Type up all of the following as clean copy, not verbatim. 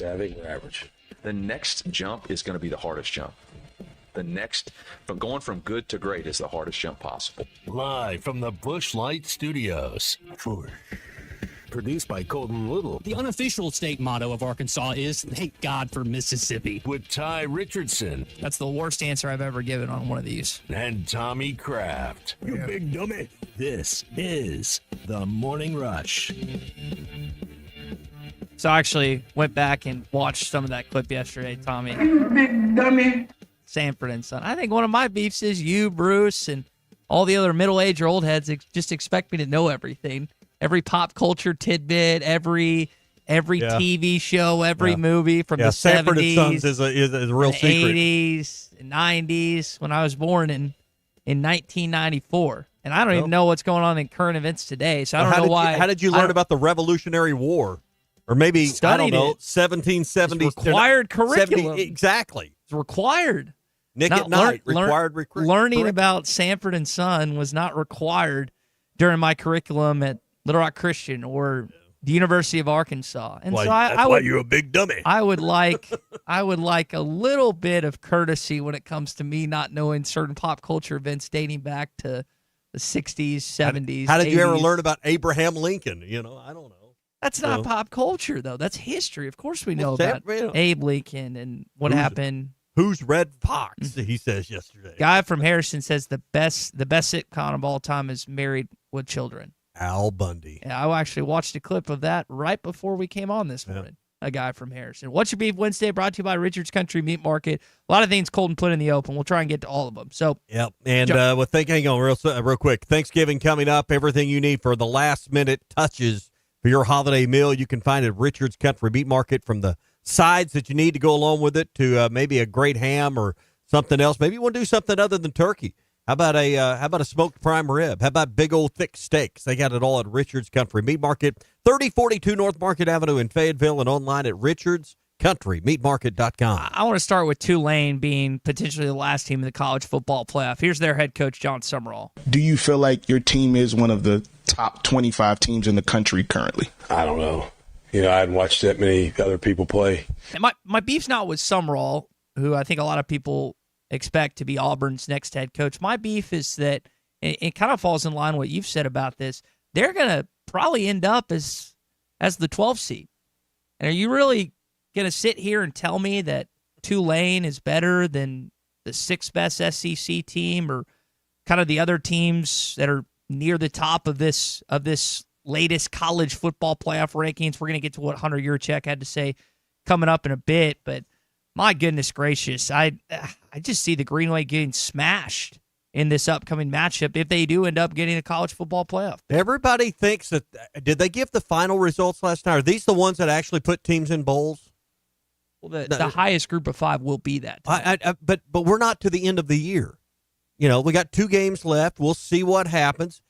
I think we're average. The next jump is going to be the hardest jump. The next, from going from good to great, is the hardest jump possible. Live from the Busch Light Studios. Produced by Colton Little. The unofficial state motto of Arkansas is, thank God for Mississippi. With Ty Richardson. That's the worst answer I've ever given on one of these. And Tommy Kraft. You big dummy. This is The Morning Rush. So I actually went back and watched some of that clip yesterday, Tommy. Big dummy. Sanford and Son. I think one of my beefs is you, Bruce, and all the other middle-aged or old heads just expect me to know everything. Every pop culture tidbit, every TV show, every movie from the Sanford 70s. and Sons is a real secret. 80s, 90s, when I was born in 1994. And I don't even know what's going on in current events today, so I don't know why. How did you learn about the Revolutionary War? Or maybe, Studied I don't know, it. 1770s. It's required curriculum. Exactly. It's required. Nick Not at Night, required learning about Sanford and Son was not required during my curriculum at Little Rock Christian or the University of Arkansas. And that's why you're a big dummy. I would like a little bit of courtesy when it comes to me not knowing certain pop culture events dating back to the 60s, 70s. How did 80s. you ever learn about Abraham Lincoln? I don't know. That's not pop culture, though. That's history. Of course we know about Abe Lincoln and what happened. Who's Red Fox, he says yesterday. Guy from Harrison says the best sitcom of all time is Married with Children. Al Bundy. Yeah, I actually watched a clip of that right before we came on this morning. A guy from Harrison. What's Your Beef Wednesday, brought to you by Richard's Country Meat Market. A lot of things Colton put in the open. We'll try and get to all of them. So, yep. And hang on real quick. Thanksgiving coming up. Everything you need for the last minute touches for your holiday meal, you can find at Richard's Country Meat Market, from the sides that you need to go along with it to maybe a great ham or something else. Maybe you want to do something other than turkey. How about a smoked prime rib? How about big old thick steaks? They got it all at Richard's Country Meat Market, 3042 North Market Avenue in Fayetteville, and online at richardscountrymeatmarket.com. I want to start with Tulane being potentially the last team in the college football playoff. Here's their head coach, John Summerall. Do you feel like your team is one of the top 25 teams in the country currently? I don't know. I hadn't watched that many other people play. And my beef's not with Summerall, who I think a lot of people expect to be Auburn's next head coach. My beef is that it kind of falls in line with what you've said about this. They're going to probably end up as the 12th seed. And are you really going to sit here and tell me that Tulane is better than the sixth best SEC team or kind of the other teams that are near the top of this latest college football playoff rankings? We're going to get to what Hunter Yurchek had to say coming up in a bit, but my goodness gracious, I just see the Greenway getting smashed in this upcoming matchup if they do end up getting a college football playoff. Everybody thinks that. Did they give the final results last night? Are these the ones that actually put teams in bowls? Well, the highest group of five will be that. But we're not to the end of the year. We got 2 games left. We'll see what happens.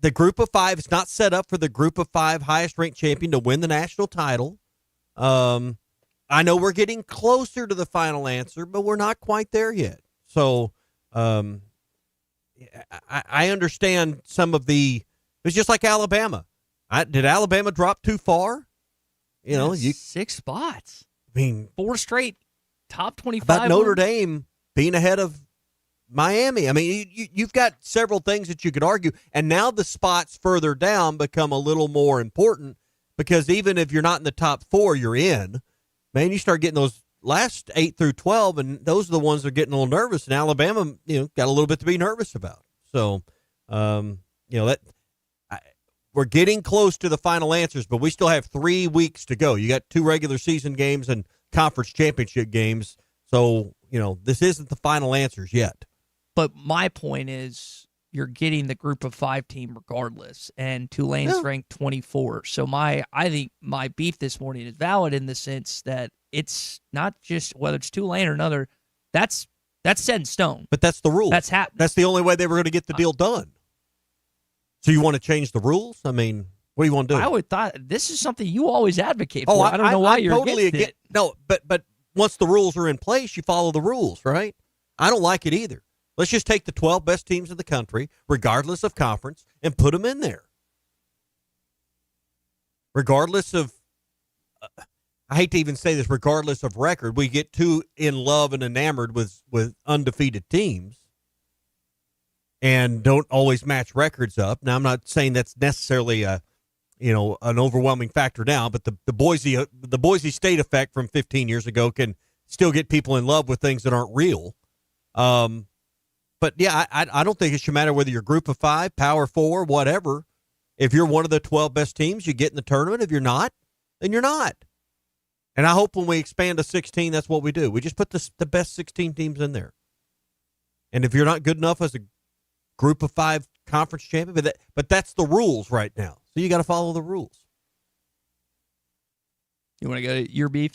The group of 5 is not set up for the group of 5 highest ranked champion to win the national title. I know we're getting closer to the final answer, but we're not quite there yet. So I understand some of it's just like Alabama. Did Alabama drop too far? 6 spots. I mean, 4 straight top 25. About Notre Dame being ahead of Miami. I mean, you've got several things that you could argue, and now the spots further down become a little more important because even if you're not in the top 4, you're in. Man, you start getting those last 8 through 12, and those are the ones that are getting a little nervous. And Alabama, got a little bit to be nervous about. So, we're getting close to the final answers, but we still have 3 weeks to go. You got 2 regular season games and conference championship games. So, this isn't the final answers yet. But my point is you're getting the group of 5 team regardless, and Tulane's ranked 24. So I think my beef this morning is valid in the sense that it's not just whether it's Tulane or another. That's set in stone. But that's the rule. That's happening. That's the only way they were going to get the deal done. So you want to change the rules? I mean, what do you want to do? I would thought this is something you always advocate for. I don't know why you're totally against it. No, but once the rules are in place, you follow the rules, right? I don't like it either. Let's just take the 12 best teams in the country, regardless of conference, and put them in there. Regardless of I hate to even say this, regardless of record, we get too in love and enamored with undefeated teams and don't always match records up. Now, I'm not saying that's necessarily an overwhelming factor now, but the Boise State effect from 15 years ago can still get people in love with things that aren't real. But yeah, I don't think it should matter whether you're Group of 5, Power 4, whatever. If you're one of the 12 best teams, you get in the tournament. If you're not, then you're not. And I hope when we expand to 16, that's what we do. We just put the best 16 teams in there. And if you're not good enough as a Group of 5 conference champion, but that's the rules right now. So you got to follow the rules. You want to go to your beef?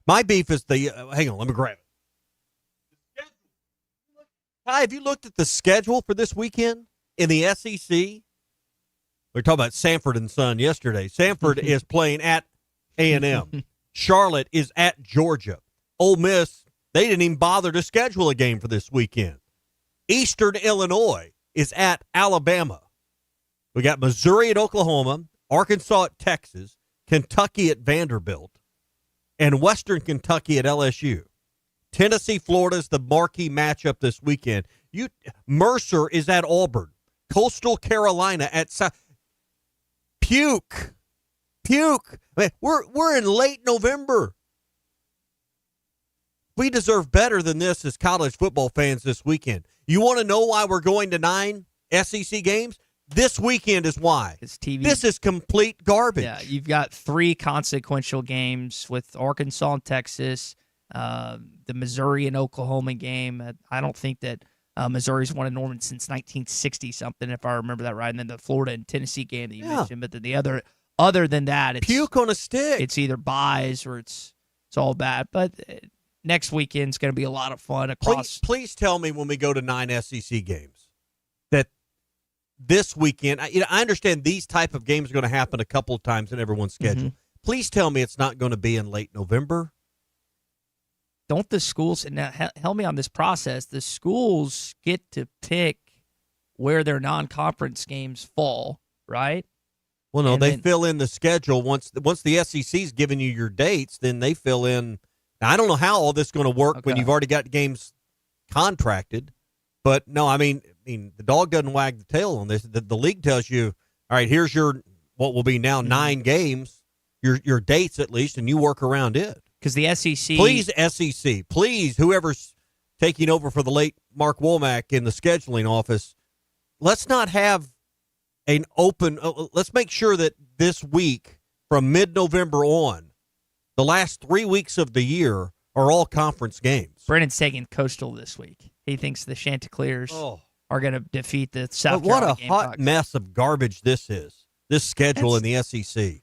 My beef is hang on, let me grab it. Ty, have you looked at the schedule for this weekend in the SEC? We were talking about Sanford and Son yesterday. Sanford is playing at A&M. Charlotte is at Georgia. Ole Miss, they didn't even bother to schedule a game for this weekend. Eastern Illinois is at Alabama. We got Missouri at Oklahoma, Arkansas at Texas, Kentucky at Vanderbilt, and Western Kentucky at LSU. Tennessee, Florida is the marquee matchup this weekend. Mercer is at Auburn. Coastal Carolina at South. Puke. I mean, we're in late November. We deserve better than this as college football fans this weekend. You want to know why we're going to 9 SEC games? This weekend is why. It's TV. This is complete garbage. Yeah, you've got 3 consequential games with Arkansas and Texas, the Missouri and Oklahoma game. I don't think that Missouri's won a Norman since 1960-something, if I remember that right. And then the Florida and Tennessee game that you mentioned. But then the other than that, it's puke on a stick. It's either buys or it's all bad. But next weekend's going to be a lot of fun across. Please tell me when we go to 9 SEC games that this weekend, I understand these type of games are going to happen a couple of times in everyone's schedule. Mm-hmm. Please tell me it's not going to be in late November. Don't the schools, and now help me on this process, the schools get to pick where their non-conference games fall, right? Well, no, they fill in the schedule. Once the SEC's giving you your dates, then they fill in. Now, I don't know how all this is going to work when you've already got games contracted. But, no, I mean, the dog doesn't wag the tail on this. The league tells you, all right, here's your what will be now 9 games, your dates at least, and you work around it. Because the SEC. Please, SEC. Please, whoever's taking over for the late Mark Womack in the scheduling office, let's not have an open let's make sure that this week from mid-November on, the last 3 weeks of the year are all conference games. Brennan's taking Coastal this week. He thinks the Chanticleers are going to defeat the South Carolina Carolina Gamecocks. Hot mess of garbage this is, this schedule in the SEC.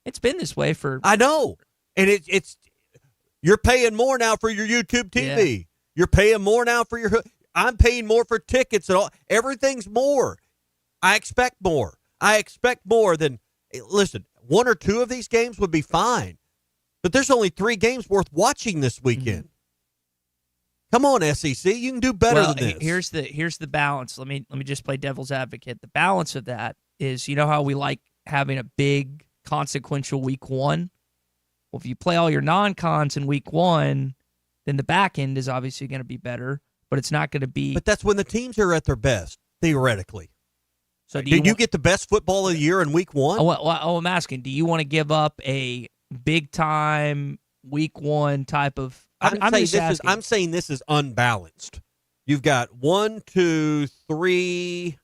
It's been this way for... I know. And it's you're paying more now for your YouTube TV. Yeah. You're paying more now for your... I'm paying more for tickets and all. Everything's more. I expect more. I expect more than... Listen, 1 or 2 of these games would be fine. But there's only 3 games worth watching this weekend. Mm-hmm. Come on, SEC. You can do better than this. Here's the balance. Let me just play devil's advocate. The balance of that is, you know how we like having a big consequential week 1? Well, if you play all your non-cons in week 1, then the back end is obviously going to be better, but it's not going to be... But that's when the teams are at their best, theoretically. So do you get the best football of the year in week 1? I'm asking, do you want to give up a big-time week 1 type of... I'm saying this is unbalanced. You've got 1, 2, 3,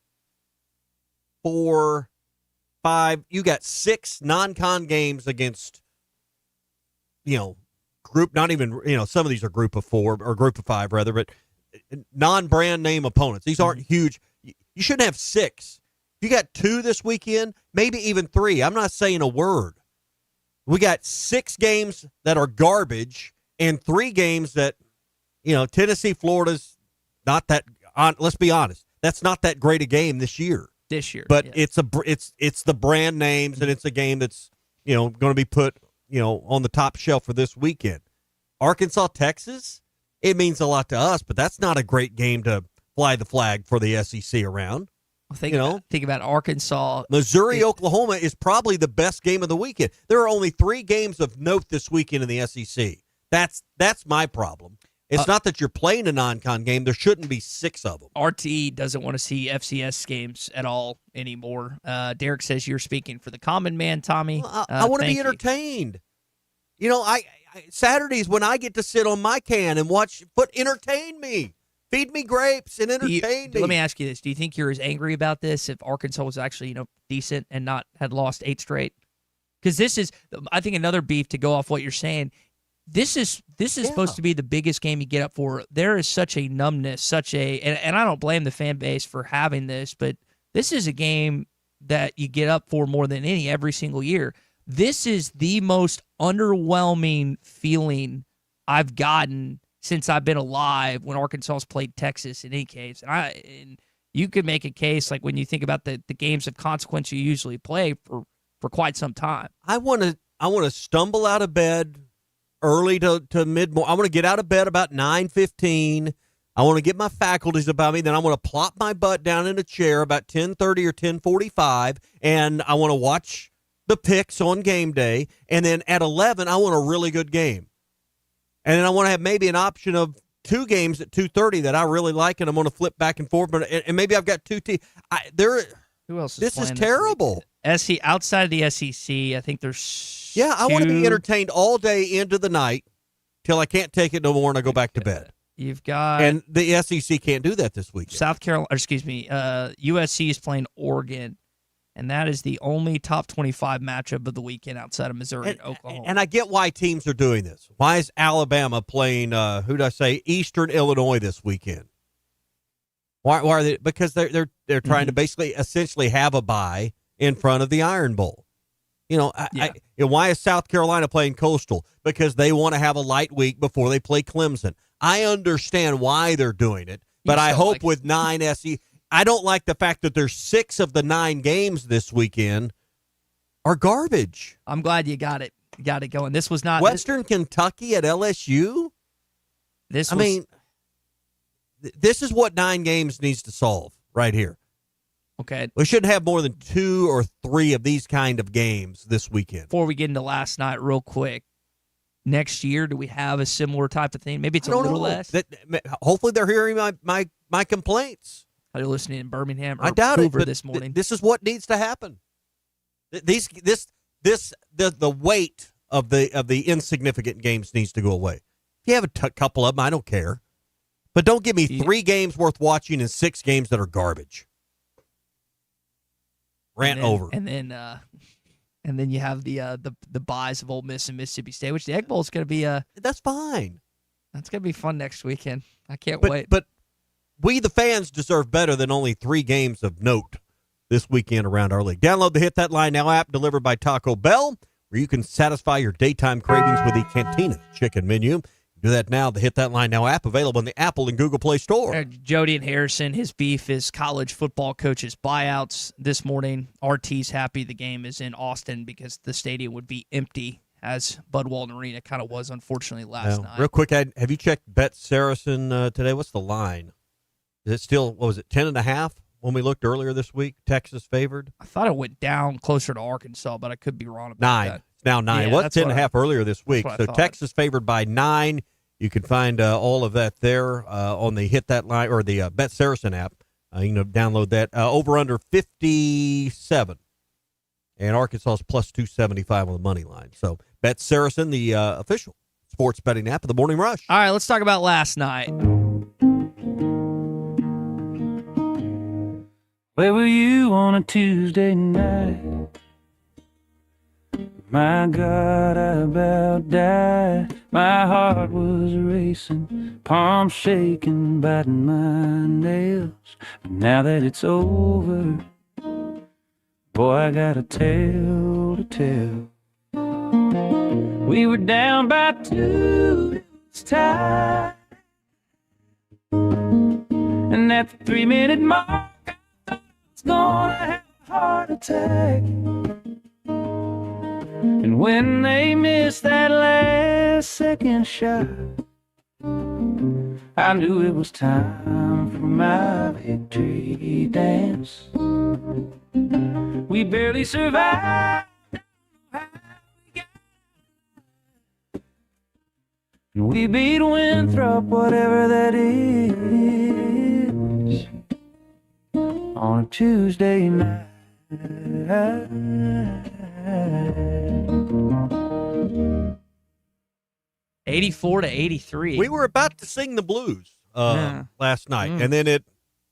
4, 5. You got 6 non-con games against, group. Not even some of these are group of 4 or group of 5 rather, but non-brand name opponents. These aren't huge. You shouldn't have 6. You got 2 this weekend, maybe even 3. I'm not saying a word. We got 6 games that are garbage. And 3 games that, Tennessee, Florida's not that. Let's be honest, that's not that great a game this year. But it's the brand names, and it's a game that's going to be put on the top shelf for this weekend. Arkansas, Texas, it means a lot to us, but that's not a great game to fly the flag for the SEC around. Think about Arkansas. Missouri, Oklahoma is probably the best game of the weekend. There are only 3 games of note this weekend in the SEC. That's my problem. It's not that you're playing a non-con game. There shouldn't be 6 of them. RT doesn't want to see FCS games at all anymore. Derek says you're speaking for the common man, Tommy. Well, I want to be entertained. I Saturdays when I get to sit on my can and watch, entertain me. Feed me grapes and entertain me. Let me ask you this. Do you think you're as angry about this if Arkansas was actually, decent and not had lost 8 straight? Because this is, I think, another beef to go off what you're saying. This is supposed to be the biggest game you get up for. There is such a numbness, and I don't blame the fan base for having this, but this is a game that you get up for more than any every single year. This is the most underwhelming feeling I've gotten since I've been alive when Arkansas's played Texas in any case. And you could make a case like when you think about the games of consequence you usually play for quite some time. I want to stumble out of bed early to mid-morning. I want to get out of bed about 9:15. I want to get my faculties about me. Then I want to plop my butt down in a chair about 10:30 or 10:45, and I want to watch the picks on game day. And then at 11, I want a really good game. And then I want to have maybe an option of 2 games at 2:30 that I really like, and I'm going to flip back and forth. And maybe I've got 2 teams. Who else? This is terrible. Outside of the SEC, I think there's. Yeah, I want to be entertained all day into the night till I can't take it no more and I go back to bed. You've got, and the SEC can't do that this weekend. South Carolina, USC is playing Oregon. And that is the only top 25 matchup of the weekend outside of Missouri and Oklahoma. And I get why teams are doing this. Why is Alabama playing, Eastern Illinois this weekend? Why are they? Because they're trying to basically essentially have a bye in front of the Iron Bowl. Why is South Carolina playing Coastal? Because they want to have a light week before they play Clemson. I understand why they're doing it, but I hope with 9 SEC. I don't like the fact that there's 6 of the 9 games this weekend are garbage. I'm glad you got it going. This was not Western Kentucky at LSU. This is what 9 games needs to solve right here. Okay, we shouldn't have more than 2 or 3 of these kind of games this weekend. Before we get into last night, real quick, next year do we have a similar type of thing? Maybe it's a little less. Hopefully, they're hearing my complaints. Are you listening in Birmingham or I doubt Hoover it, but this morning? This is what needs to happen. The weight of the insignificant games needs to go away. If you have a couple of them, I don't care. But don't give me 3 games worth watching and 6 games that are garbage. Over. And then you have the buys of Ole Miss and Mississippi State, which the Egg Bowl is going to be that's fine. That's going to be fun next weekend. I can't wait. But we, the fans, deserve better than only 3 games of note this weekend around our league. Download the Hit That Line Now app delivered by Taco Bell, where you can satisfy your daytime cravings with the Cantina chicken menu. Do that now. The Hit That Line Now app available in the Apple and Google Play Store. Jody and Harrison, his beef is college football coaches' buyouts this morning. RT's happy the game is in Austin because the stadium would be empty, as Bud Walton Arena kind of was, unfortunately, last night. Real quick, have you checked Bet Saracen today? What's the line? Is it still, 10.5 when we looked earlier this week? Texas favored? I thought it went down closer to Arkansas, but I could be wrong about 9. that. It's now 9. Yeah, it was 10.5 earlier this week. So Texas favored by 9. You can find all of that there on the Hit That Line or the Bet Saracen app. You can download that. Over under 57. And Arkansas is plus 275 on the money line. So Bet Saracen, the official sports betting app of the Morning Rush. All right, let's talk about last night. Where were you on a Tuesday night? My God, I about died. My heart was racing, palms shaking, biting my nails. But now that it's over, boy, I got a tale to tell. We were down by 2 tied, and at the 3-minute mark, I thought I was gonna have a heart attack. And when they missed that last second shot, I knew it was time for my victory dance. We barely survived. We beat Winthrop, whatever that is, on a Tuesday night. 84-83. We were about to sing the blues Yeah. last night, and then it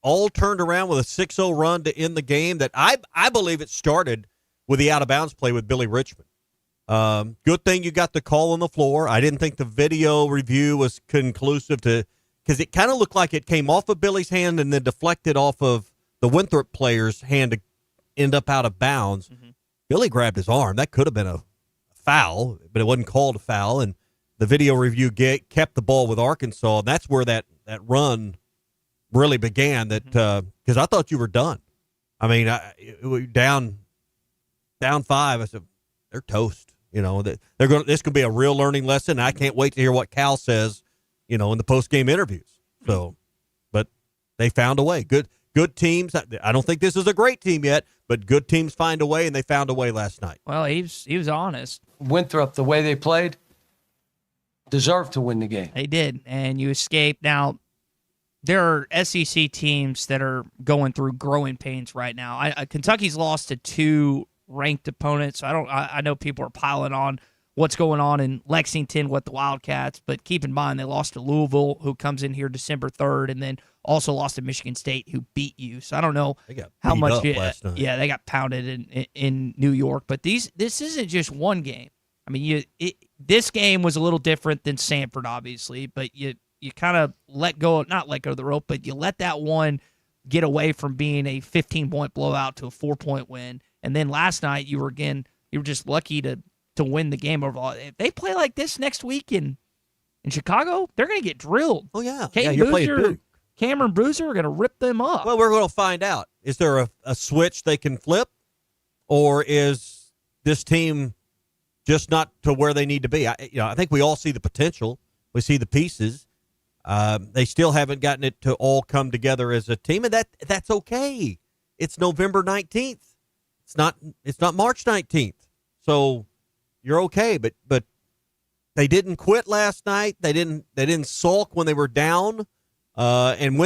all turned around with a 6-0 run to end the game that I believe it started with the out-of-bounds play with Billy Richmond. Good thing you got the call on the floor. I didn't think the video review was conclusive because it kind of looked like it came off of Billy's hand and then deflected off of the Winthrop player's hand to end up out of bounds. Mm-hmm. Billy grabbed his arm. That could have been a foul, but it wasn't called a foul. And the video review kept the ball with Arkansas. And that's where that run really began. That because I thought you were done. I mean, down 5. I said they're toast. You know, that they're going. This could be a real learning lesson. I can't wait to hear what Cal says, you know, in the post-game interviews. So, but they found a way. Good teams. I don't think this is a great team yet, but good teams find a way, and they found a way last night. Well, he was honest. Winthrop, the way they played, deserved to win the game. They did, and you escaped. Now, there are SEC teams that are going through growing pains right now. Kentucky's lost to 2 ranked opponents. I know people are piling on what's going on in Lexington with the Wildcats, but keep in mind they lost to Louisville, who comes in here December 3rd, and then also lost to Michigan State, who beat you. So I don't know how much. Last night. Yeah, they got pounded in New York. But this isn't just one game. I mean, this game was a little different than Sanford, obviously, but you kind of not let go of the rope, but you let that one get away from being a 15-point blowout to a 4-point win. And then last night you were just lucky to win the game overall. If they play like this next week in Chicago, they're going to get drilled. Oh yeah, Cameron Bruiser are going to rip them up. Well, we're going to find out. Is there a switch they can flip, or is this team just not to where they need to be? I think we all see the potential. We see the pieces. They still haven't gotten it to all come together as a team, and that's okay. It's November 19th. It's not March 19th. So you're okay, but they didn't quit last night. They didn't sulk when they were down. And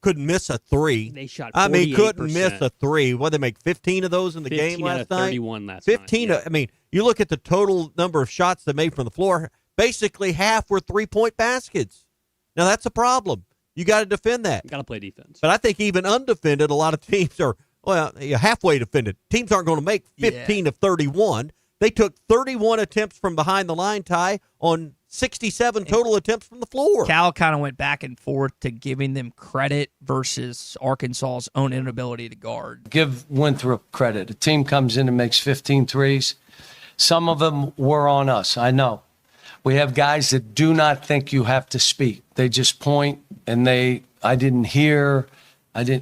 couldn't miss a 3. They shot 48%. I mean, couldn't miss a 3. What, they make 15 of those in the game last night? 31 last 15 night. Yeah. I mean, you look at the total number of shots they made from the floor, basically half were 3-point baskets. Now that's a problem. You got to defend that. Got to play defense. But I think even undefended, a lot of teams are halfway defended. Teams aren't going to make 15 of 31. They took 31 attempts from behind the line, Ty, on 67 total attempts from the floor. Cal kind of went back and forth to giving them credit versus Arkansas's own inability to guard. Give Winthrop credit. A team comes in and makes 15 threes. Some of them were on us, I know. We have guys that do not think you have to speak. They just point and I didn't hear,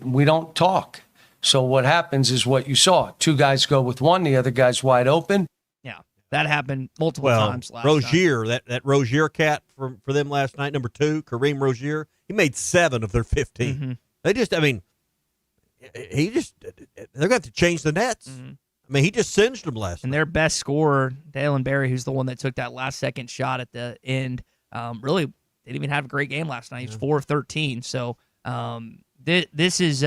we don't talk. So what happens is what you saw. 2 guys go with 1, the other guy's wide open. Yeah, that happened multiple times last Rozier, night. that Rozier cat for them last night, number 2, Kareem Rozier, he made 7 of their 15. Mm-hmm. They're going to have to change the nets. Mm-hmm. I mean, he just singed them last And night. their best scorer, Dalen Berry, who's the one that took that last-second shot at the end, really didn't even have a great game last night. He was 4 of 13. So this is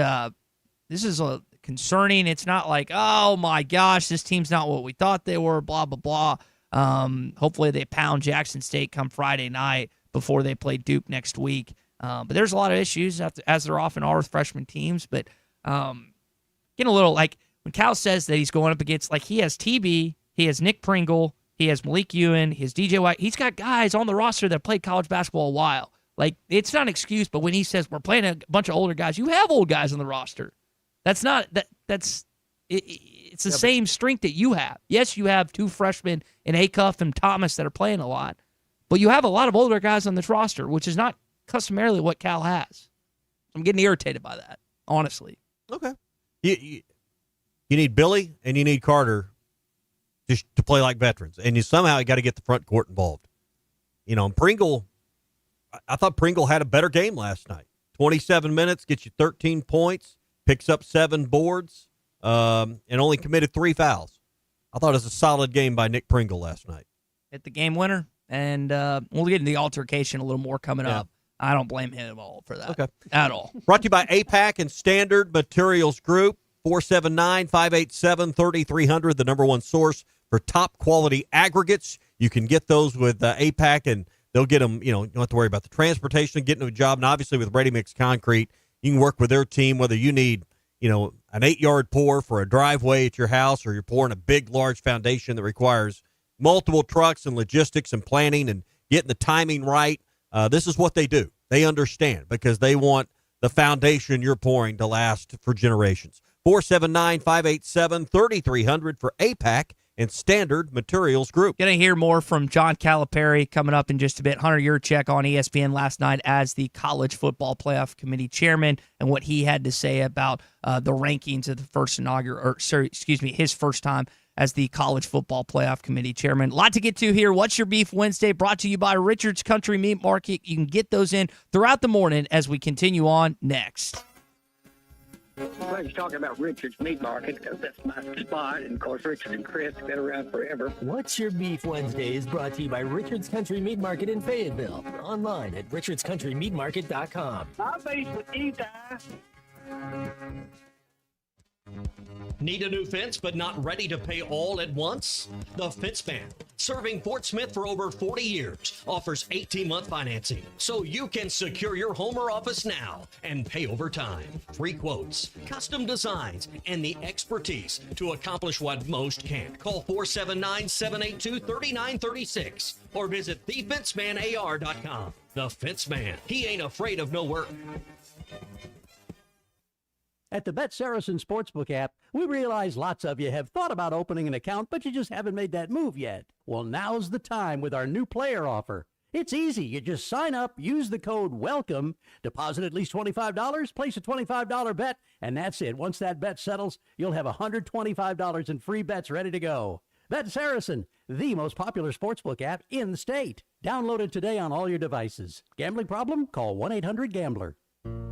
concerning. It's not like, oh, my gosh, this team's not what we thought they were, blah, blah, blah. Hopefully they pound Jackson State come Friday night before they play Duke next week. But there's a lot of issues, as there often are with freshman teams. But getting a little, like, when Cal says that he's going up against, like, he has TB, he has Nick Pringle, he has Malik Ewan, he has DJ White. He's got guys on the roster that played college basketball a while. Like, it's not an excuse, but when he says we're playing a bunch of older guys, you have old guys on the roster. That's not it's the same strength that you have. Yes, you have 2 freshmen in Acuff and Thomas that are playing a lot, but you have a lot of older guys on this roster, which is not customarily what Cal has. I'm getting irritated by that, honestly. Okay. You need Billy and you need Carter to play like veterans, and you somehow got to get the front court involved. And Pringle, I thought Pringle had a better game last night. 27 minutes, gets you 13 points, picks up 7 boards, and only committed 3 fouls. I thought it was a solid game by Nick Pringle last night. Hit the game winner, and we'll get into the altercation a little more coming up. I don't blame him at all for that. Okay. At all. Brought to you by APAC and Standard Materials Group. 479-587-3300, the number one source for top quality aggregates. You can get those with APAC, and they'll get them, you don't have to worry about the transportation, getting to a job. And obviously with Ready Mix Concrete, you can work with their team, whether you need, an 8-yard pour for a driveway at your house, or you're pouring a big, large foundation that requires multiple trucks and logistics and planning and getting the timing right. This is what they do. They understand, because they want the foundation you're pouring to last for generations. 479-587-3300 for APAC and Standard Materials Group. Going to hear more from John Calipari coming up in just a bit. Hunter Yurchek on ESPN last night as the College Football Playoff Committee chairman, and what he had to say about the rankings of the first his first time as the College Football Playoff Committee chairman. A lot to get to here. What's Your Beef Wednesday, brought to you by Richard's Country Meat Market. You can get those in throughout the morning as we continue on next. Well, he's talking about Richard's Meat Market because that's my spot. And, of course, Richard and Chris have been around forever. What's Your Beef Wednesday is brought to you by Richard's Country Meat Market in Fayetteville. Online at richardscountrymeatmarket.com. I'll face with you, guys. Need a new fence but not ready to pay all at once? The Fence Man, serving Fort Smith for over 40 years, offers 18-month financing so you can secure your home or office now and pay over time. Free quotes, custom designs, and the expertise to accomplish what most can't. Call 479-782-3936 or visit thefencemanAR.com. The Fence Man, he ain't afraid of no work. At the Bet Saracen Sportsbook app, we realize lots of you have thought about opening an account, but you just haven't made that move yet. Well, now's the time with our new player offer. It's easy. You just sign up, use the code WELCOME, deposit at least $25, place a $25 bet, and that's it. Once that bet settles, you'll have $125 in free bets ready to go. Bet Saracen, the most popular sportsbook app in the state. Download it today on all your devices. Gambling problem? Call 1-800-GAMBLER.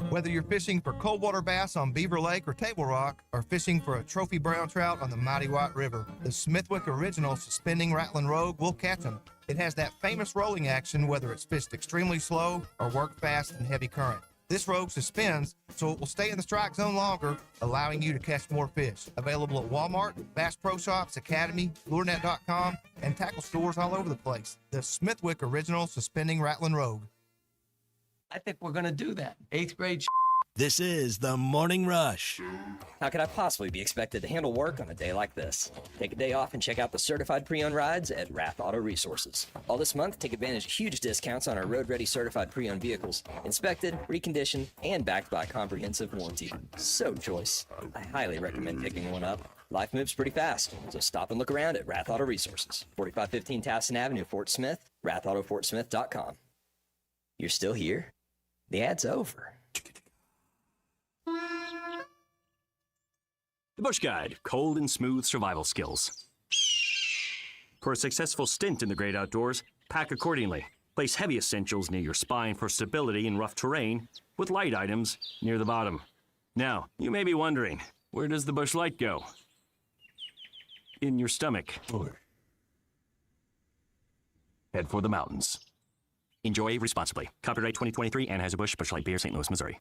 Whether you're fishing for coldwater bass on Beaver Lake or Table Rock, or fishing for a trophy brown trout on the Mighty White River, the Smithwick Original Suspending Rattling Rogue will catch them. It has that famous rolling action whether it's fished extremely slow or worked fast in heavy current. This rogue suspends, so it will stay in the strike zone longer, allowing you to catch more fish. Available at Walmart, Bass Pro Shops, Academy, LureNet.com, and tackle stores all over the place. The Smithwick Original Suspending Rattling Rogue. I think we're going to do that. 8th grade. This is the Morning Rush. How could I possibly be expected to handle work on a day like this? Take a day off and check out the certified pre-owned rides at Rath Auto Resources. All this month, take advantage of huge discounts on our road-ready certified pre-owned vehicles, inspected, reconditioned, and backed by a comprehensive warranty. So choice. I highly recommend picking one up. Life moves pretty fast, so stop and look around at Rath Auto Resources. 4515 Towson Avenue, Fort Smith, rathautofortsmith.com. You're still here? The ad's over. The Bush Guide, cold and smooth survival skills. For a successful stint in the great outdoors, pack accordingly. Place heavy essentials near your spine for stability in rough terrain, with light items near the bottom. Now, you may be wondering, where does the Bush Light go? In your stomach. Head for the mountains. Enjoy responsibly. Copyright 2023 Anheuser-Busch Busch Light Beer, St. Louis, Missouri.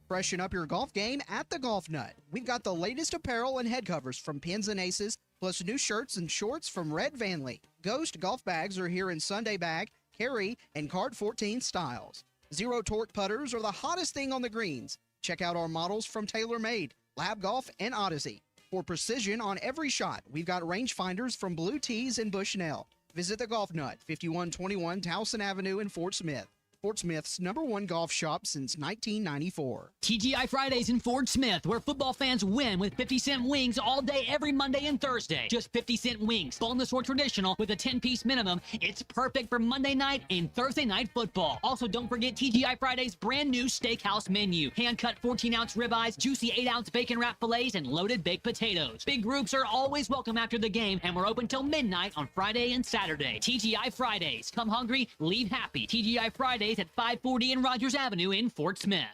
Freshen up your golf game at the Golf Nut. We've got the latest apparel and head covers from Pins and Aces, plus new shirts and shorts from Red Vanley. Ghost golf bags are here in Sunday bag, carry, and card 14 styles. Zero torque putters are the hottest thing on the greens. Check out our models from TaylorMade, Lab Golf, and Odyssey. For precision on every shot, we've got rangefinders from Blue Tees and Bushnell. Visit the Golf Nut, 5121 Towson Avenue in Fort Smith. Fort Smith's #1 golf shop since 1994. TGI Fridays in Fort Smith, where football fans win with 50-cent wings all day, every Monday and Thursday. Just 50-cent wings, boneless or traditional, with a 10-piece minimum. It's perfect for Monday night and Thursday night football. Also, don't forget TGI Fridays' brand new steakhouse menu. Hand-cut 14-ounce ribeyes, juicy 8-ounce bacon-wrapped fillets, and loaded baked potatoes. Big groups are always welcome after the game, and we're open till midnight on Friday and Saturday. TGI Fridays. Come hungry, leave happy. TGI Fridays Sundays at 540 and Rogers Avenue in Fort Smith.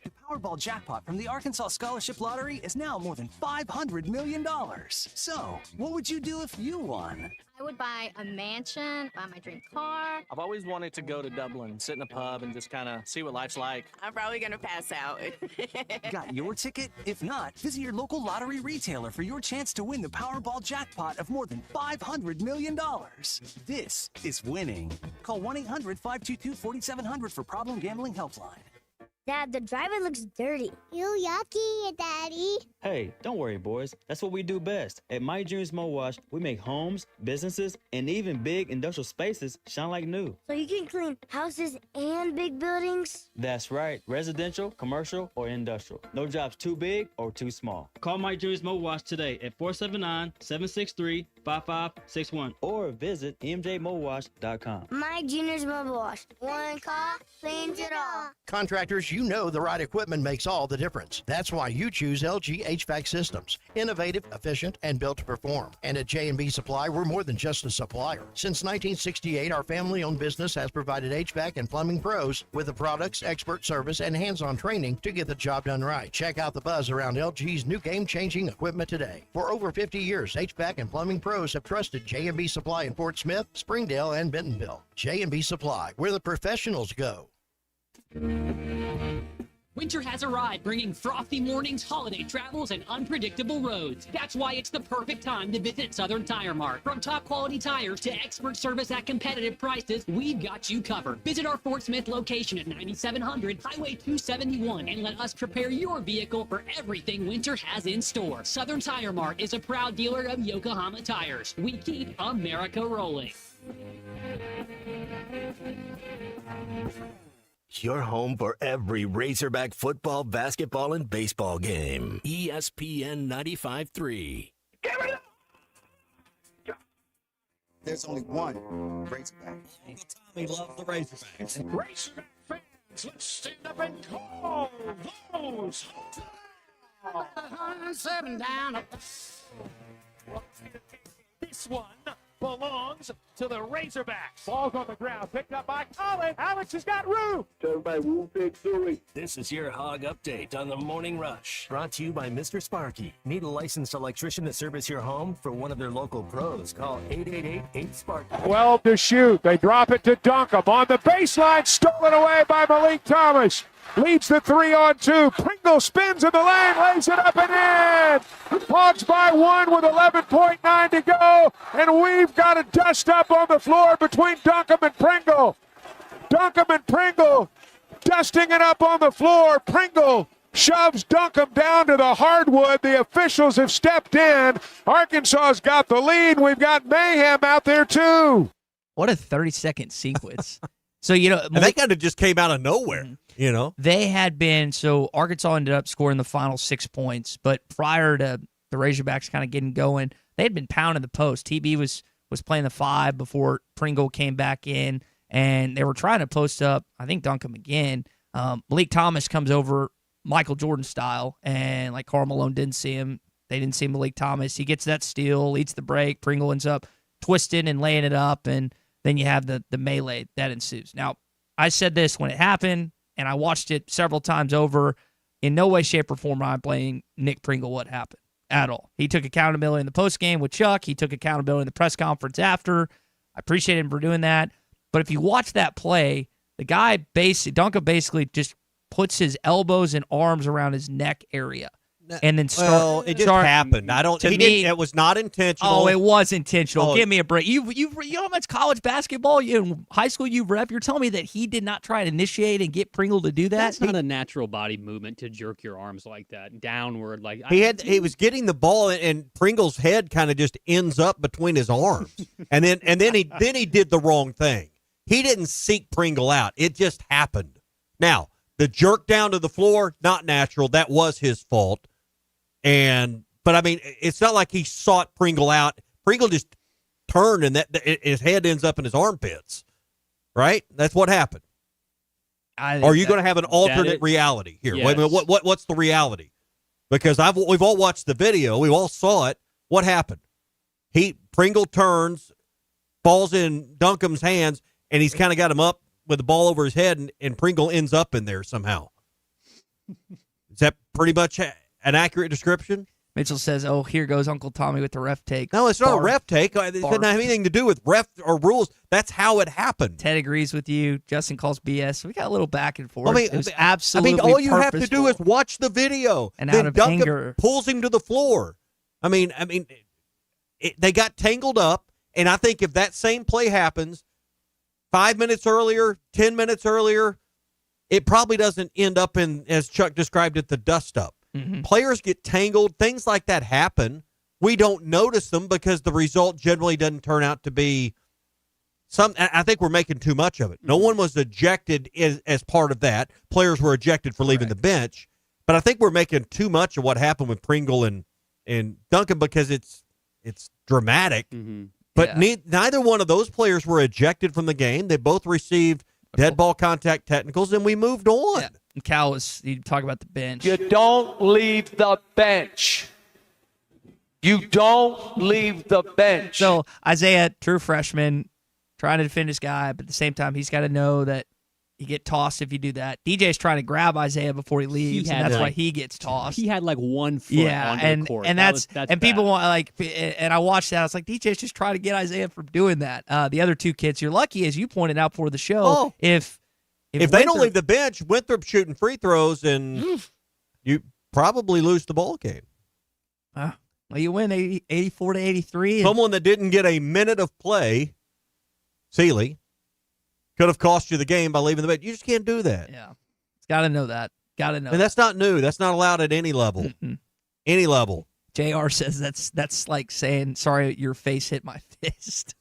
The Powerball jackpot from the Arkansas Scholarship Lottery is now more than $500 million. So, what would you do if you won? I would buy a mansion, buy my dream car. I've always wanted to go to Dublin, sit in a pub, and just kind of see what life's like. I'm probably going to pass out. Got your ticket? If not, visit your local lottery retailer for your chance to win the Powerball jackpot of more than $500 million. This is winning. Call 1-800-522-4700 for Problem Gambling Helpline. Dad, the driver looks dirty. You yucky, Daddy. Hey, don't worry, boys. That's what we do best. At My Dreams Mo Wash, we make homes, businesses, and even big industrial spaces shine like new. So you can clean houses and big buildings? That's right. Residential, commercial, or industrial. No job's too big or too small. Call My Dreams Mo Wash today at 479-763-5561 or visit mjmowash.com. My Junior's Mobile Wash. One call cleans it all. Contractors, you know the right equipment makes all the difference. That's why you choose LG HVAC systems. Innovative, efficient, and built to perform. And at J&B Supply, we're more than just a supplier. Since 1968, our family-owned business has provided HVAC and plumbing pros with the products, expert service, and hands-on training to get the job done right. Check out the buzz around LG's new game-changing equipment today. For over 50 years, HVAC and plumbing pros have trusted J&B Supply in Fort Smith, Springdale, and Bentonville. J&B Supply, where the professionals go. Winter has arrived, bringing frosty mornings, holiday travels, and unpredictable roads. That's why it's the perfect time to visit Southern Tire Mart. From top quality tires to expert service at competitive prices, we've got you covered. Visit our Fort Smith location at 9700 Highway 271 and let us prepare your vehicle for everything winter has in store. Southern Tire Mart is a proud dealer of Yokohama tires. We keep America rolling. Your home for every Razorback football, basketball, and baseball game. ESPN 95.3. There's only one Razorback. Tommy loves the Razorbacks. Razorback fans, let's stand up and call those. 7 down. This one belongs to the Razorbacks. Ball's on the ground, picked up by Colin. Alex has got room. This is your Hog Update on the Morning Rush. Brought to you by Mr. Sparky. Need a licensed electrician to service your home? For one of their local pros, call 888-8-SPARKY. 12 to shoot. They drop it to Duncombe on the baseline. Stolen away by Malik Thomas. Leads the 3-on-2. Pringle spins in the lane, lays it up and in. Hogs by one with 11.9 to go, and we've got a dust up on the floor between Duncombe and Pringle. Duncombe and Pringle dusting it up on the floor. Pringle shoves Duncombe down to the hardwood. The officials have stepped in. Arkansas's got the lead. We've got mayhem out there too. What a 30-second sequence. So, and they kind of just came out of nowhere, They had been, so Arkansas ended up scoring the final 6 points, but prior to the Razorbacks kind of getting going, they had been pounding the post. TB was playing the 5 before Pringle came back in, and they were trying to post up, I think, Duncombe again. Malik Thomas comes over Michael Jordan style, and like Karl Malone didn't see him. They didn't see Malik Thomas. He gets that steal, leads the break. Pringle ends up twisting and laying it up, and then you have the melee that ensues. Now, I said this when it happened, and I watched it several times over. In no way, shape, or form am I blaming Nick Pringle what happened at all. He took accountability in the postgame with Chuck. He took accountability in the press conference after. I appreciate him for doing that. But if you watch that play, the guy, Duncombe basically just puts his elbows and arms around his neck area. And then it just happened. It was not intentional. Oh, it was intentional. Oh. Give me a break. You know how much college basketball in high school you rep? You're telling me that he did not try to initiate and get Pringle to do that? That's not a natural body movement to jerk your arms like that downward. Like he was getting the ball, and Pringle's head kind of just ends up between his arms, and then he did the wrong thing. He didn't seek Pringle out. It just happened. Now the jerk down to the floor, not natural. That was his fault. But I mean, it's not like he sought Pringle out. Pringle just turned, and his head ends up in his armpits. Right? That's what happened. Or are you going to have an alternate reality here? Yes. Wait a minute. What's the reality? Because we've all watched the video. We all saw it. What happened? Pringle turns, falls in Duncombe's hands, and he's kind of got him up with the ball over his head, and Pringle ends up in there somehow. Is that pretty much an accurate description? Mitchell says, "Oh, here goes Uncle Tommy with the ref take." No, it's not a ref take. It doesn't have anything to do with ref or rules. That's how it happened. Ted agrees with you. Justin calls BS. We got a little back and forth. It was absolutely all you have to purposeful. do is watch the video. And then out of Duncan anger, pulls him to the floor. They got tangled up, and I think if that same play happens 5 minutes earlier, 10 minutes earlier, it probably doesn't end up in, as Chuck described it, the dust up. Mm-hmm. Players get tangled. Things like that happen. We don't notice them because the result generally doesn't turn out to be some. I think we're making too much of it. No one was ejected as part of that. Players were ejected for leaving the bench. But I think we're making too much of what happened with Pringle and Duncan because it's dramatic. Mm-hmm. But neither one of those players were ejected from the game. They both received dead ball contact technicals, and we moved on. Yeah. And Cal you talk about the bench. You don't leave the bench. You don't leave the bench. So Isaiah, true freshman, trying to defend his guy, but at the same time, he's got to know that you get tossed if you do that. DJ's trying to grab Isaiah before he leaves, and that's why he gets tossed. He had like 1 foot onto the court. And that's bad. people want and I watched that. I was like, DJ's just trying to get Isaiah from doing that. The other two kids, you're lucky, as you pointed out before the show. If they don't leave the bench, Winthrop shooting free throws, and you probably lose the ball game. Well, you win 84-83. Someone that didn't get a minute of play, Sealy, could have cost you the game by leaving the bench. You just can't do that. Yeah. It's got to know that. Got to know. And that's not new. That's not allowed at any level. Mm-hmm. Any level. JR says that's like saying, sorry, your face hit my fist.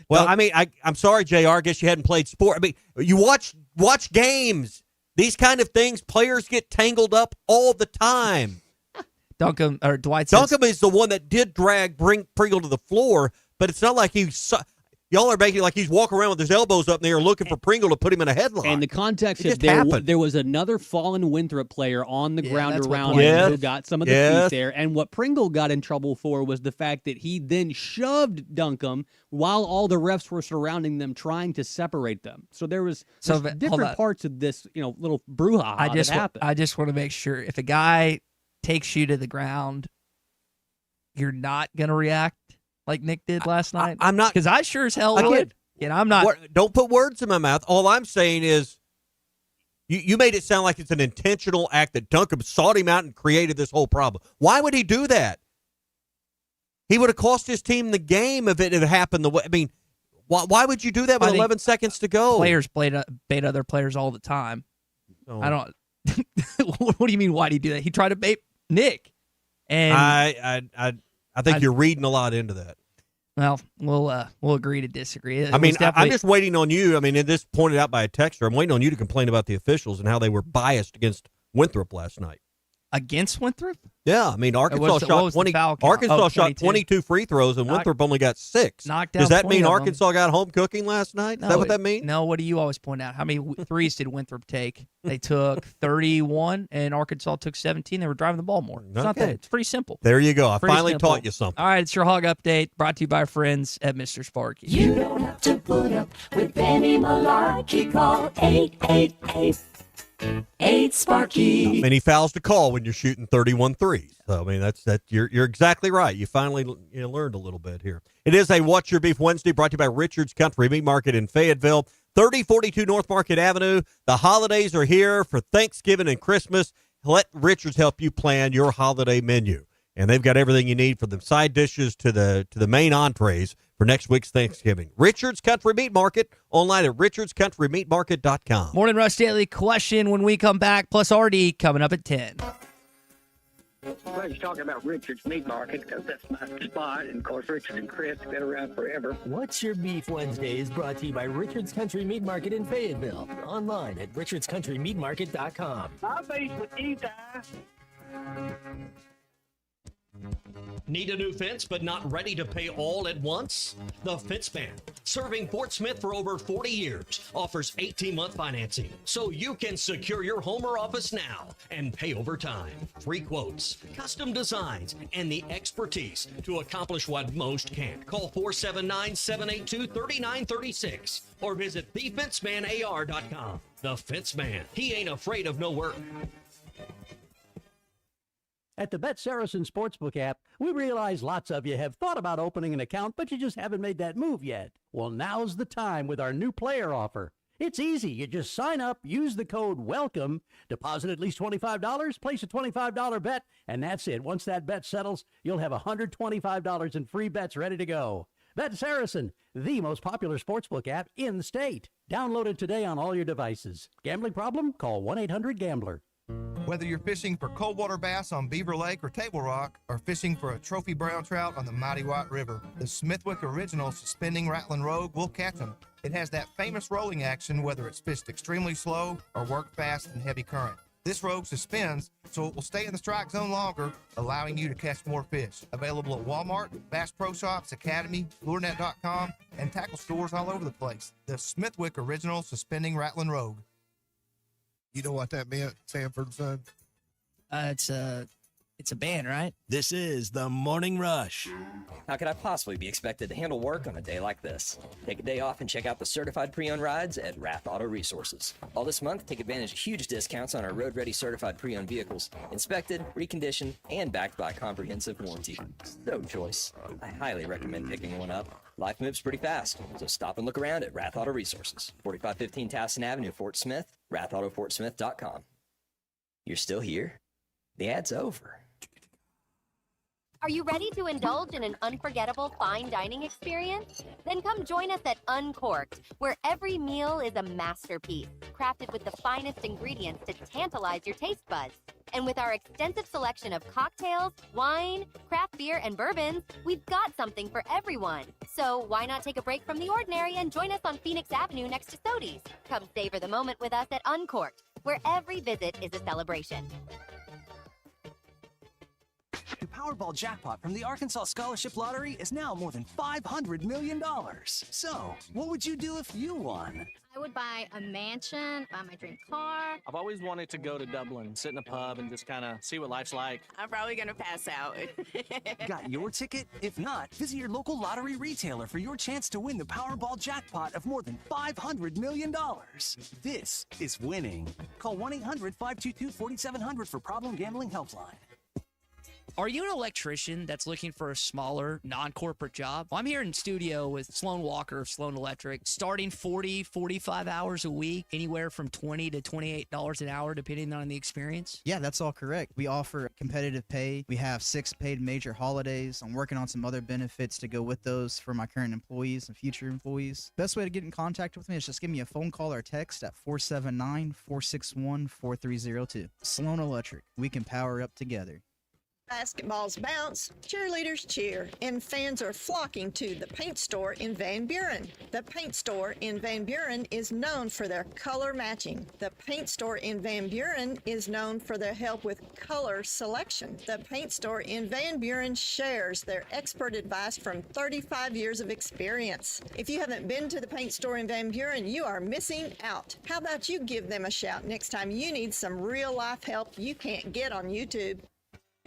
Well, I'm sorry, JR. I guess you hadn't played sport. You watch games. These kind of things, players get tangled up all the time. Duncan or Dwight says, Duncan is the one that did bring Pringle to the floor, but it's not like y'all are making it like he's walking around with his elbows up in the air looking for Pringle to put him in a headlock. And the context is there was another fallen Winthrop player on the ground around him who got some of the feet there. And what Pringle got in trouble for was the fact that he then shoved Duncombe while all the refs were surrounding them trying to separate them. So there was different parts of this, little brouhaha that happened. I just want to make sure if a guy takes you to the ground, you're not going to react like Nick did last night? I'm not. Because I sure as hell would. And I'm not. Don't put words in my mouth. All I'm saying is you made it sound like it's an intentional act that Duncan sought him out and created this whole problem. Why would he do that? He would have cost his team the game if it had happened the way. Why would you do that with 11 seconds to go? Players bait other players all the time. I don't. What do you mean? Why did he do that? He tried to bait Nick. And I think you're reading a lot into that. Well, we'll agree to disagree. I'm just waiting on you. This pointed out by a texter. I'm waiting on you to complain about the officials and how they were biased against Winthrop last night. Against Winthrop? Yeah, Arkansas shot 20. Arkansas shot 22 free throws, and Winthrop only got 6. Knocked down. Does that mean Arkansas got home cooking last night? Is that what that means? No. What do you always point out? How many threes did Winthrop take? They took 31, and Arkansas took 17. They were driving the ball more. It's not that. It's pretty simple. There you go. I finally simple. taught you something. All right, it's your Hog Update, brought to you by our friends at Mr. Sparky. You don't have to put up with any malarkey. Call 888-8 Many fouls to call when you're shooting 31 threes. So that's you're exactly right. You finally learned a little bit here. It is a What's Your Beef Wednesday, brought to you by Richard's Country Meat Market in Fayetteville, 3042 North Market Avenue. The holidays are here for Thanksgiving and Christmas. Let Richard's help you plan your holiday menu, and they've got everything you need from the side dishes to the main entrees for next week's Thanksgiving. Richard's Country Meat Market, online at richardscountrymeatmarket.com. Morning Rush Daily question when we come back, plus RD coming up at 10. Glad you're talking about Richard's Meat Market because that's my spot. And, of course, Richard and Chris have been around forever. What's Your Beef Wednesday is brought to you by Richard's Country Meat Market in Fayetteville. Online at richardscountrymeatmarket.com. My beef with you, guys. Need a new fence but not ready to pay all at once? The Fence Man, serving Fort Smith for over 40 years, offers 18-month financing so you can secure your home or office now and pay over time. Free quotes, custom designs, and the expertise to accomplish what most can't. Call 479-782-3936 or visit thefencemanar.com. The Fence Man, he ain't afraid of no work. At the Bet Saracen Sportsbook app, we realize lots of you have thought about opening an account, but you just haven't made that move yet. Well, now's the time with our new player offer. It's easy. You just sign up, use the code WELCOME, deposit at least $25, place a $25 bet, and that's it. Once that bet settles, you'll have $125 in free bets ready to go. Bet Saracen, the most popular sportsbook app in the state. Download it today on all your devices. Gambling problem? Call 1-800-GAMBLER. Whether you're fishing for coldwater bass on Beaver Lake or Table Rock, or fishing for a trophy brown trout on the Mighty White River, the Smithwick Original Suspending Rattling Rogue will catch them. It has that famous rolling action whether it's fished extremely slow or worked fast in heavy current. This rogue suspends, so it will stay in the strike zone longer, allowing you to catch more fish. Available at Walmart, Bass Pro Shops, Academy, LureNet.com, and tackle stores all over the place. The Smithwick Original Suspending Rattling Rogue. You know what that meant, Sanford son? It's a band, right? This is the Morning Rush. How could I possibly be expected to handle work on a day like this? Take a day off and check out the certified pre-owned rides at Rath Auto Resources. All this month, take advantage of huge discounts on our road-ready certified pre-owned vehicles, inspected, reconditioned, and backed by a comprehensive warranty. So choice. I highly recommend picking one up. Life moves pretty fast, so stop and look around at Rath Auto Resources, 4515 Towson Avenue, Fort Smith, rathautofortsmith.com. You're still here? The ad's over. Are you ready to indulge in an unforgettable fine dining experience? Then come join us at Uncorked, where every meal is a masterpiece, crafted with the finest ingredients to tantalize your taste buds. And with our extensive selection of cocktails, wine, craft beer, and bourbons, we've got something for everyone. So why not take a break from the ordinary and join us on Phoenix Avenue next to Sodi's? Come savor the moment with us at Uncorked, where every visit is a celebration. The Powerball jackpot from the Arkansas Scholarship Lottery is now more than $500 million. So, what would you do if you won? I would buy a mansion, buy my dream car. I've always wanted to go to Dublin, sit in a pub, and just kind of see what life's like. I'm probably going to pass out. Got your ticket? If not, visit your local lottery retailer for your chance to win the Powerball jackpot of more than $500 million. This is winning. Call 1-800-522-4700 for Problem Gambling Helpline. Are you an electrician that's looking for a smaller, non-corporate job? Well, I'm here in studio with Sloan Walker of Sloan Electric, starting 40, 45 hours a week, anywhere from $20 to $28 an hour, depending on the experience. Yeah, that's all correct. We offer competitive pay. We have 6 paid major holidays. I'm working on some other benefits to go with those for my current employees and future employees. Best way to get in contact with me is just give me a phone call or text at 479-461-4302. Sloan Electric. We can power up together. Basketballs bounce, cheerleaders cheer, and fans are flocking to the paint store in Van Buren. The paint store in Van Buren is known for their color matching. The paint store in Van Buren is known for their help with color selection. The paint store in Van Buren shares their expert advice from 35 years of experience. If you haven't been to the paint store in Van Buren, you are missing out. How about you give them a shout next time you need some real-life help you can't get on YouTube?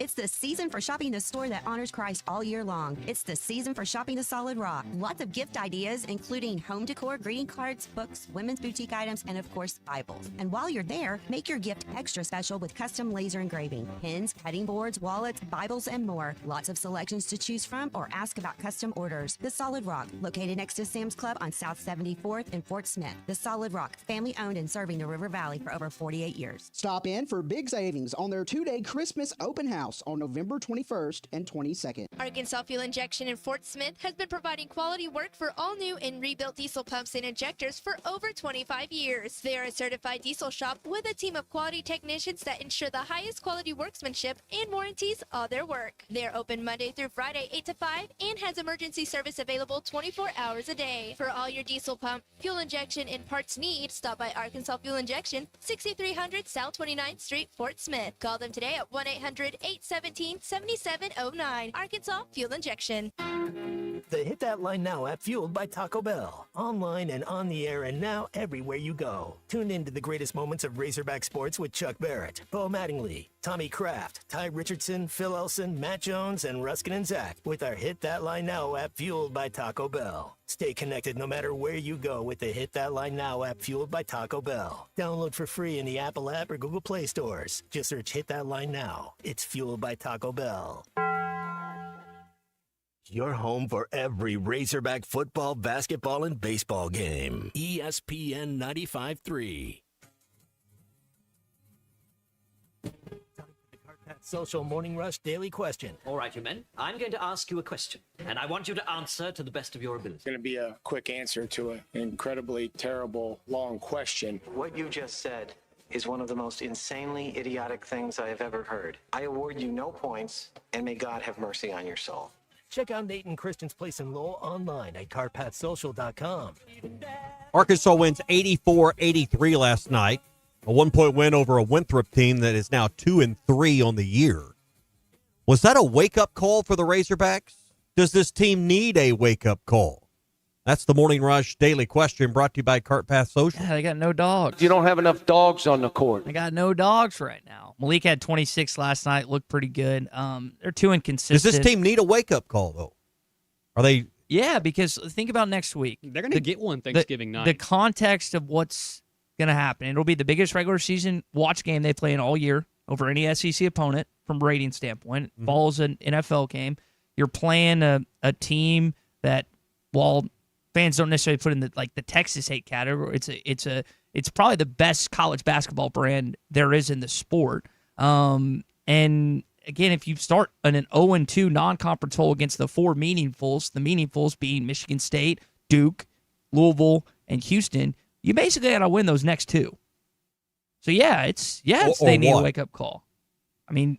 It's the season for shopping the store that honors Christ all year long. It's the season for shopping the Solid Rock. Lots of gift ideas, including home decor, greeting cards, books, women's boutique items, and of course, Bibles. And while you're there, make your gift extra special with custom laser engraving, pins, cutting boards, wallets, Bibles, and more. Lots of selections to choose from or ask about custom orders. The Solid Rock, located next to Sam's Club on South 74th in Fort Smith. The Solid Rock, family owned and serving the River Valley for over 48 years. Stop in for big savings on their 2-day Christmas open house on November 21st and 22nd. Arkansas Fuel Injection in Fort Smith has been providing quality work for all new and rebuilt diesel pumps and injectors for over 25 years. They are a certified diesel shop with a team of quality technicians that ensure the highest quality workmanship and warranties all their work. They are open Monday through Friday 8 to 5 and has emergency service available 24 hours a day. For all your diesel pump, fuel injection, and parts needs, stop by Arkansas Fuel Injection, 6300 South 29th Street, Fort Smith. Call them today at 1-800-8 817-7709. Arkansas Fuel Injection. The Hit That Line Now app, fueled by Taco Bell. Online and on the air and now everywhere you go. Tune in to the greatest moments of Razorback sports with Chuck Barrett, Bo Mattingly, Tommy Kraft, Ty Richardson, Phil Elson, Matt Jones, and Ruskin and Zach with our Hit That Line Now app, fueled by Taco Bell. Stay connected no matter where you go with the Hit That Line Now app, fueled by Taco Bell. Download for free in the Apple app or Google Play stores. Just search Hit That Line Now. It's fueled by Taco Bell. Your home for every Razorback football, basketball, and baseball game. ESPN 95.3. Social Morning Rush Daily Question. All right, you men. I'm going to ask you a question, and I want you to answer to the best of your ability. It's going to be a quick answer to an incredibly terrible, long question. What you just said is one of the most insanely idiotic things I have ever heard. I award you no points, and may God have mercy on your soul. Check out Nate and Christian's place in Lowell online at carpathsocial.com. Arkansas wins 84-83 last night. A 1-point win over a Winthrop team that is now 2-3 on the year. Was that a wake-up call for the Razorbacks? Does this team need a wake-up call? That's the Morning Rush Daily Question, brought to you by CartPath Social. Yeah, they got no dogs. You don't have enough dogs on the court. They got no dogs right now. Malik had 26 last night, looked pretty good. They're too inconsistent. Does this team need a wake-up call, though? Are they? Yeah, because think about next week. They're going to get one Thanksgiving night. The context of what's going to happen. It'll be the biggest regular season watch game they play in all year over any SEC opponent from rating standpoint. Mm-hmm. Ball's an NFL game. You're playing a team that, while fans don't necessarily put in the Texas hate category, it's probably the best college basketball brand there is in the sport. And again, if you start an 0-2 non-conference hole against the four meaningfuls, the meaningfuls being Michigan State, Duke, Louisville, and Houston, you basically got to win those next two. So they need a wake-up call. I mean,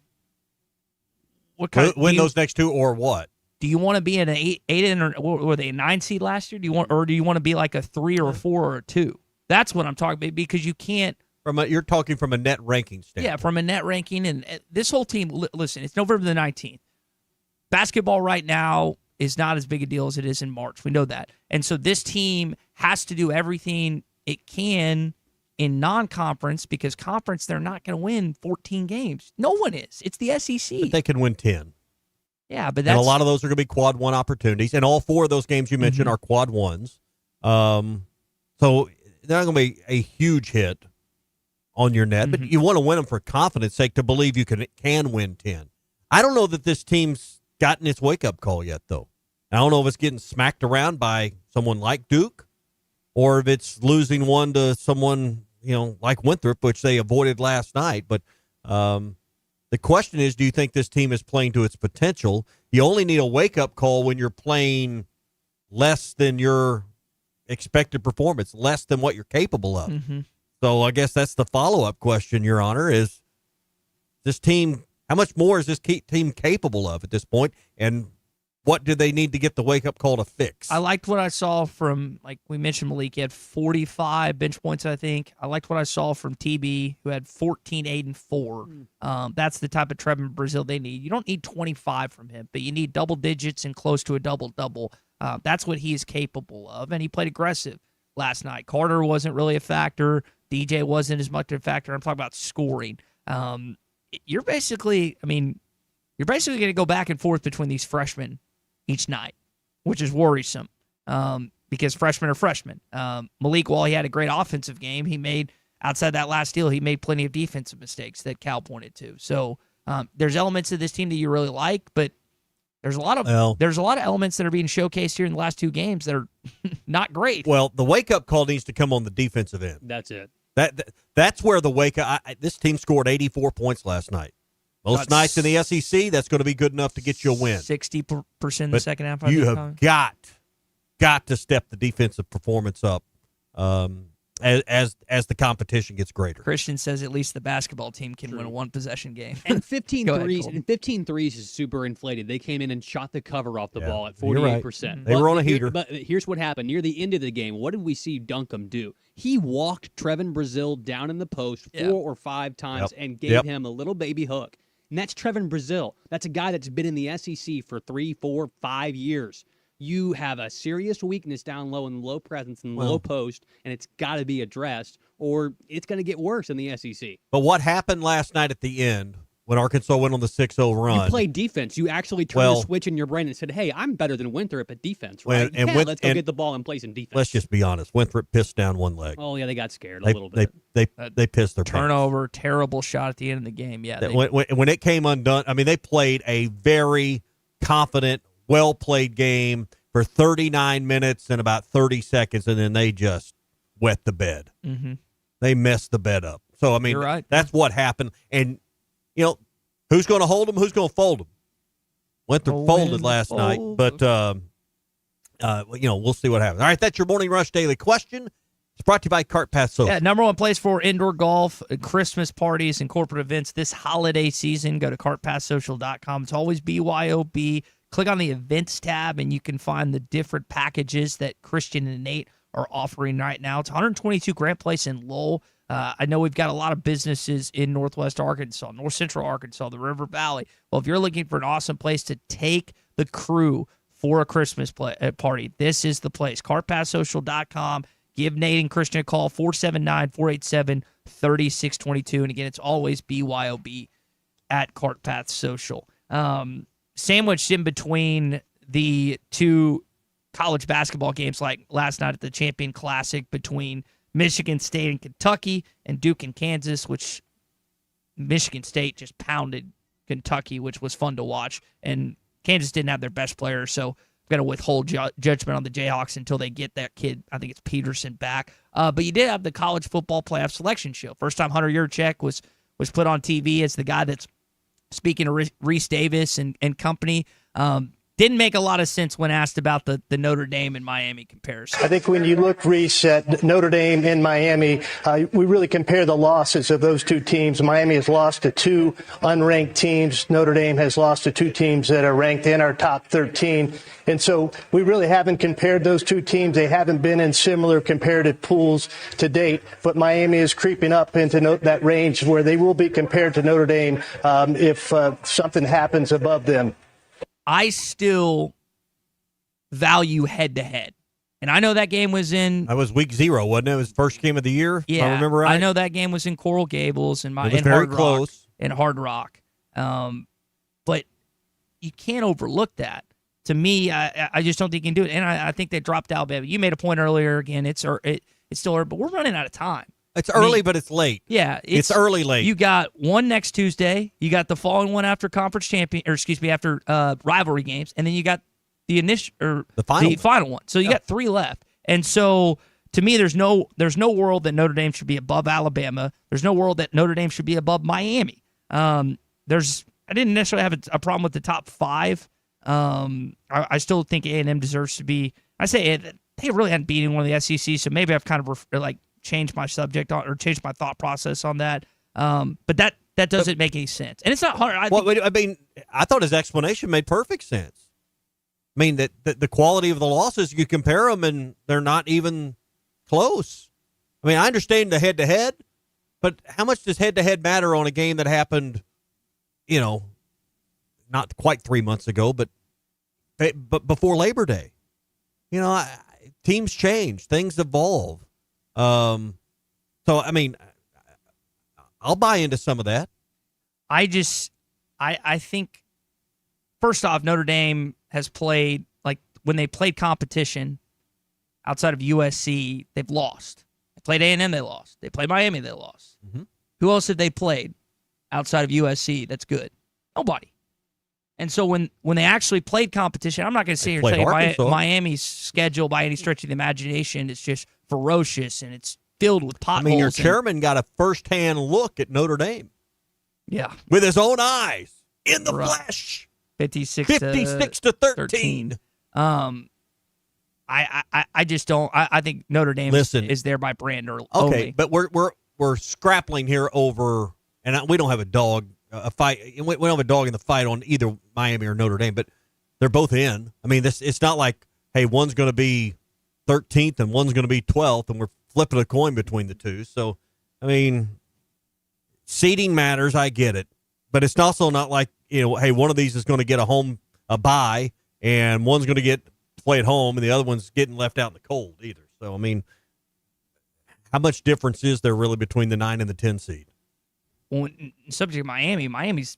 what kind win those next two or what? Do you want to be in an 8 or were they a 9 seed last year? Do you want to be like a 3 or a 4 or a 2? That's what I'm talking about, because you can't. You're talking from a net ranking standpoint. Yeah, from a net ranking, and this whole team. Listen, it's November the 19th. Basketball right now is not as big a deal as it is in March. We know that, and so this team has to do everything it can in non-conference, because conference they're not going to win 14 games. No one is. It's the SEC. But they can win 10. Yeah, but and a lot of those are going to be quad one opportunities, and all 4 of those games you mentioned are quad ones. So they're not going to be a huge hit on your net, but you want to win them for confidence sake, to believe you can win 10. I don't know that this team's gotten its wake-up call yet, though. I don't know if it's getting smacked around by someone like Duke, or if it's losing one to someone, like Winthrop, which they avoided last night. But the question is, do you think this team is playing to its potential? You only need a wake-up call when you're playing less than your expected performance, less than what you're capable of. Mm-hmm. So I guess that's the follow-up question, Your Honor, is this team, how much more is this team capable of at this point, and what do they need to get the wake-up call to fix? I liked what I saw from, like we mentioned, Malik. He had 45 bench points, I think. I liked what I saw from TB, who had 14, 8, and 4. That's the type of Trevin Brazil they need. You don't need 25 from him, but you need double digits and close to a double-double. That's what he is capable of, and he played aggressive last night. Carter wasn't really a factor. DJ wasn't as much of a factor. I'm talking about scoring. You're basically going to go back and forth between these freshmen each night, which is worrisome because freshmen are freshmen. Malik, while he had a great offensive game, outside that last steal, he made plenty of defensive mistakes that Cal pointed to. So there's elements of this team that you really like, but there's a lot of elements that are being showcased here in the last 2 games that are not great. Well, the wake-up call needs to come on the defensive end. That's it. That's where the wake-up. This team scored 84 points last night. Most nights in the SEC, that's going to be good enough to get you a win. 60% in the second half. You have got to step the defensive performance up as the competition gets greater. Christian says at least the basketball team can win a one-possession game. And 15 threes is super inflated. They came in and shot the cover off the ball at 48%. Right. They were on a heater. But here's what happened. Near the end of the game, what did we see Duncombe do? He walked Trevin Brazil down in the post 4 or 5 times and gave him a little baby hook. and that's Trevin Brazil. That's a guy that's been in the SEC for 3, 4, 5 years. You have a serious weakness down low in low presence and low post, and it's got to be addressed, or it's going to get worse in the SEC. But what happened last night at the end when Arkansas went on the 6-0 run? You played defense. You actually turned the switch in your brain and said, hey, I'm better than Winthrop at defense, right? Let's go get the ball and play some defense. Let's just be honest. Winthrop pissed down one leg. Oh, yeah, they got scared a little bit. They pissed their turnover, terrible shot at the end of the game. Yeah, when it came undone, I mean, they played a very confident, well-played game for 39 minutes and about 30 seconds, and then they just wet the bed. Mm-hmm. They messed the bed up. So, I mean, You're right. That's what happened. And, who's going to hold them? Who's going to fold them? Winthrop folded last night, but, we'll see what happens. All right, that's your Morning Rush Daily Question. It's brought to you by Cart Path Social. Yeah, number one place for indoor golf, Christmas parties, and corporate events this holiday season. Go to cartpathsocial.com. It's always BYOB. Click on the events tab, and you can find the different packages that Christian and Nate are offering right now. It's 122 Grant Place in Lowell. I know we've got a lot of businesses in Northwest Arkansas, North Central Arkansas, the River Valley. Well, if you're looking for an awesome place to take the crew for a Christmas party, this is the place. CartPathSocial.com. Give Nate and Christian a call, 479-487-3622. And again, it's always BYOB at Cart Path Social. Sandwiched in between the two college basketball games like last night at the Champion Classic between Michigan State and Kentucky and Duke and Kansas, which Michigan State just pounded Kentucky, which was fun to watch. And Kansas didn't have their best player, so I'm going to withhold judgment on the Jayhawks until they get that kid, I think it's Peterson, back. But you did have the college football playoff selection show. First time Hunter Yurchek was put on TV as the guy that's speaking to Reese Davis and company. Didn't make a lot of sense when asked about the Notre Dame and Miami comparison. I think when you look, Reese, at Notre Dame and Miami, we really compare the losses of those two teams. Miami has lost to two unranked teams. Notre Dame has lost to two teams that are ranked in our top 13. And so we really haven't compared those two teams. They haven't been in similar comparative pools to date. But Miami is creeping up into that range where they will be compared to Notre Dame if something happens above them. I still value head-to-head. And I know that game was in... That was week 0, wasn't it? It was first game of the year, yeah, if I remember right. I know that game was in Coral Gables and it was very close. Hard Rock. But you can't overlook that. To me, I just don't think you can do it. And I think they dropped Alabama. You made a point earlier. Again, it's still early, but we're running out of time. It's early, but it's late. Yeah, it's early late. You got one next Tuesday. You got the following one after after rivalry games, and then you got the final one. So you got 3 left. And so to me, there's no world that Notre Dame should be above Alabama. There's no world that Notre Dame should be above Miami. I didn't necessarily have a problem with the top 5. I still think A&M deserves to be. I say they really hadn't beaten one of the SEC, so maybe I've kind of changed my subject or changed my thought process on that. But that doesn't make any sense. And it's not hard. I thought his explanation made perfect sense. I mean, that the quality of the losses, you compare them and they're not even close. I mean, I understand the head-to-head, but how much does head-to-head matter on a game that happened, not quite 3 months ago, but before Labor Day? Teams change. Things evolve. So, I mean, I'll buy into some of that. I think, first off, Notre Dame has played, when they played competition outside of USC, they've lost. They played A&M, they lost. They played Miami, they lost. Mm-hmm. Who else have they played outside of USC that's good? Nobody. And so when they actually played competition, I'm not going to sit here and tell you Miami's schedule by any stretch of the imagination is just ferocious and it's filled with potholes. I mean, your chairman got a first-hand look at Notre Dame. Yeah. With his own eyes, in the flesh. 56 to 13. I just don't. I think Notre Dame is there by brand only. Okay, but we're scrappling here over, and we don't have a fight. We don't have a dog in the fight on either Miami or Notre Dame, but they're both in. I mean, it's not like, hey, one's going to be 13th and one's going to be 12th, and we're flipping a coin between the two. So, I mean, seeding matters. I get it. but it's also not like, hey, one of these is going to get a bye, and one's going to get play at home, and the other one's getting left out in the cold either. So, I mean, how much difference is there really between the 9 and the 10 seed? Well, subject to Miami's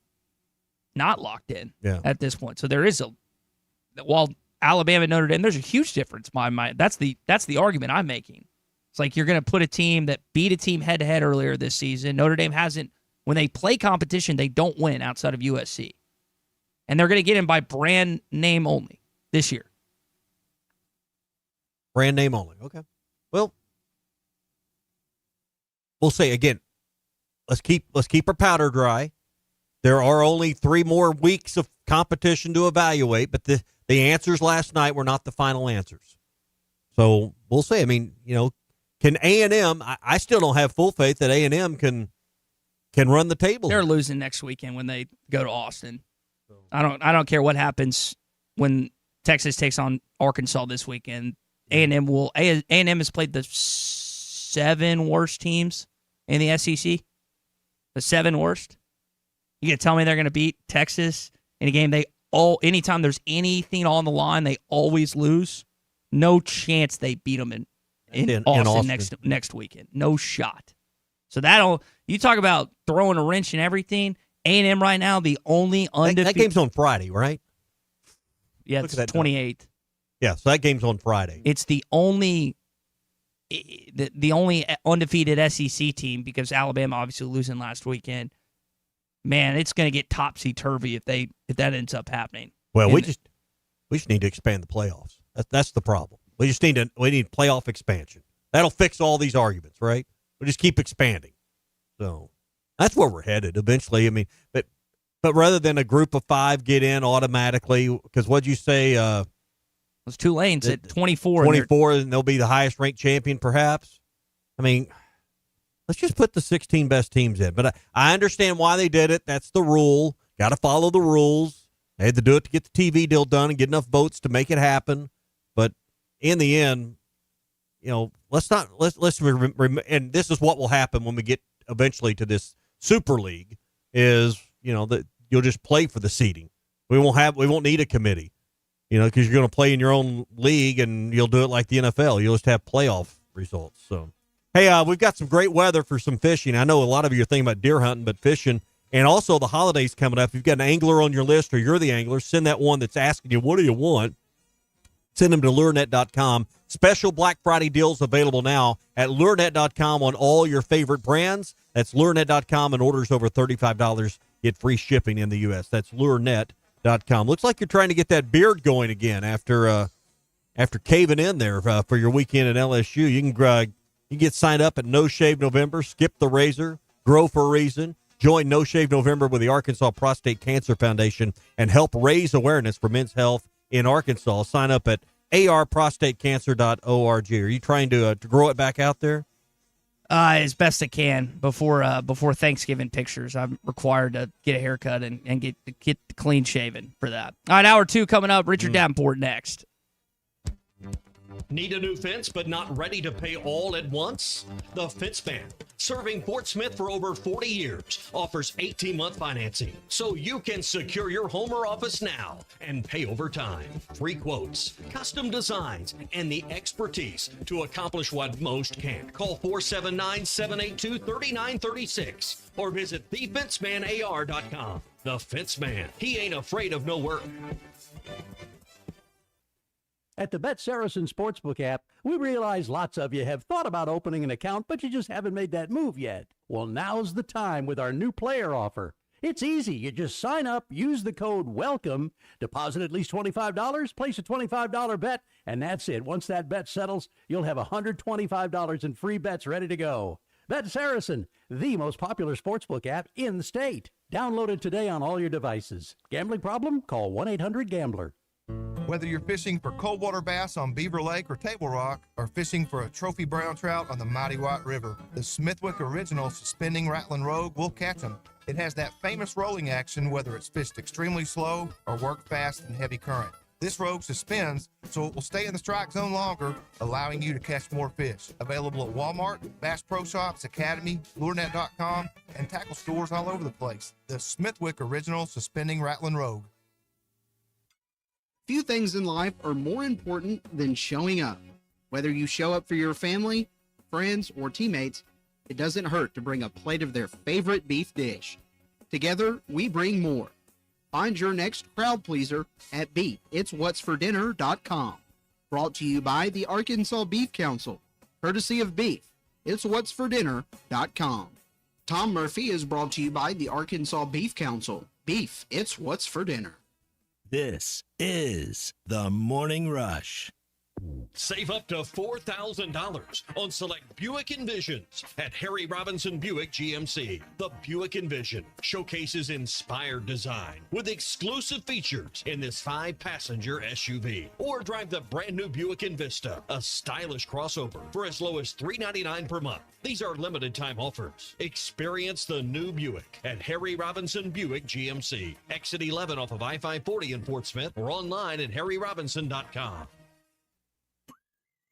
not locked in at this point. So there is while Alabama and Notre Dame, there's a huge difference. That's the argument I'm making. It's like you're going to put a team that beat a team head-to-head earlier this season. Notre Dame hasn't. When they play competition, they don't win outside of USC. And they're going to get in by brand name only this year. Brand name only. Okay. Well, we'll say again, let's keep our powder dry. There are only 3 more weeks of competition to evaluate, but the answers last night were not the final answers. So we'll say, I mean, can A&M, I still don't have full faith that A&M can run the table. They're losing next weekend when they go to Austin. I don't care what happens when Texas takes on Arkansas this weekend. A&M has played the 7 worst teams in the SEC. The 7 worst. You gonna tell me they're gonna beat Texas in a game anytime there's anything on the line, they always lose? No chance they beat them in Austin next weekend. No shot. So you talk about throwing a wrench in everything. A&M right now, the only undefeated. That game's on Friday, right? Yeah, it's 28th. Yeah, so that game's on Friday. It's the only undefeated SEC team because Alabama obviously losing last weekend. Man, it's going to get topsy-turvy if that ends up happening. Well, we just need to expand the playoffs. That's the problem. We need playoff expansion. That'll fix all these arguments, right? We'll just keep expanding. So that's where we're headed eventually. I mean, but rather than a group of 5 get in automatically, because what'd you say? Those Tulane's at 24. 24, and they'll be the highest ranked champion, perhaps. I mean, let's just put the 16 best teams in. But I understand why they did it. That's the rule. Got to follow the rules. They had to do it to get the TV deal done and get enough votes to make it happen. But in the end, and this is what will happen when we get eventually to this Super League is, that you'll just play for the seeding. We won't need a committee, because you're going to play in your own league and you'll do it like the NFL. You'll just have playoff results. So, hey, we've got some great weather for some fishing. I know a lot of you are thinking about deer hunting, but fishing, and also the holidays coming up. If you've got an angler on your list or you're the angler, send that one that's asking you, what do you want? Send them to lurenet.com. Special Black Friday deals available now at lurenet.com on all your favorite brands. That's lurenet.com, and orders over $35 get free shipping in the U.S. That's lurenet.com. Looks like you're trying to get that beard going again after caving in there for your weekend at LSU. You can get signed up at No Shave November, skip the razor, grow for a reason. Join No Shave November with the Arkansas Prostate Cancer Foundation and help raise awareness for men's health in Arkansas. Sign up at arprostatecancer.org. Are you trying to grow it back out there? As best I can before Thanksgiving pictures. I'm required to get a haircut and get clean shaven for that. All right, hour 2 coming up. Richard Davenport next. Need a new fence but not ready to pay all at once? The Fence Man, serving Fort Smith for over 40 years, offers 18-month financing so you can secure your home or office now and pay over time. Free quotes, custom designs, and the expertise to accomplish what most can't. Call 479-782-3936 or visit thefencemanAR.com. The Fence Man, he ain't afraid of no work. At the Bet Saracen Sportsbook app, we realize lots of you have thought about opening an account, but you just haven't made that move yet. Well, now's the time with our new player offer. It's easy. You just sign up, use the code WELCOME, deposit at least $25, place a $25 bet, and that's it. Once that bet settles, you'll have $125 in free bets ready to go. Bet Saracen, the most popular sportsbook app in the state. Download it today on all your devices. Gambling problem? Call 1-800-GAMBLER. Whether you're fishing for cold water bass on Beaver Lake or Table Rock, or fishing for a trophy brown trout on the Mighty White River, the Smithwick Original Suspending Rattling Rogue will catch them. It has that famous rolling action whether it's fished extremely slow or worked fast in heavy current. This Rogue suspends so it will stay in the strike zone longer, allowing you to catch more fish. Available at Walmart, Bass Pro Shops, Academy, LureNet.com, and tackle stores all over the place. The Smithwick Original Suspending Rattling Rogue. Few things in life are more important than showing up. Whether you show up for your family, friends, or teammates, it doesn't hurt to bring a plate of their favorite beef dish. Together, we bring more. Find your next crowd pleaser at beefitswhatsfordinner.com. Brought to you by the Arkansas Beef Council, courtesy of beefitswhatsfordinner.com. Tom Murphy is brought to you by the Arkansas Beef Council. Beef, it's what's for dinner. This is the Morning Rush. Save up to $4,000 on select Buick Envisions at Harry Robinson Buick GMC. The Buick Envision showcases inspired design with exclusive features in this 5-passenger SUV. Or drive the brand new Buick Envista, a stylish crossover for as low as $399 per month. These are limited time offers. Experience the new Buick at Harry Robinson Buick GMC. Exit 11 off of I-540 in Fort Smith or online at harryrobinson.com.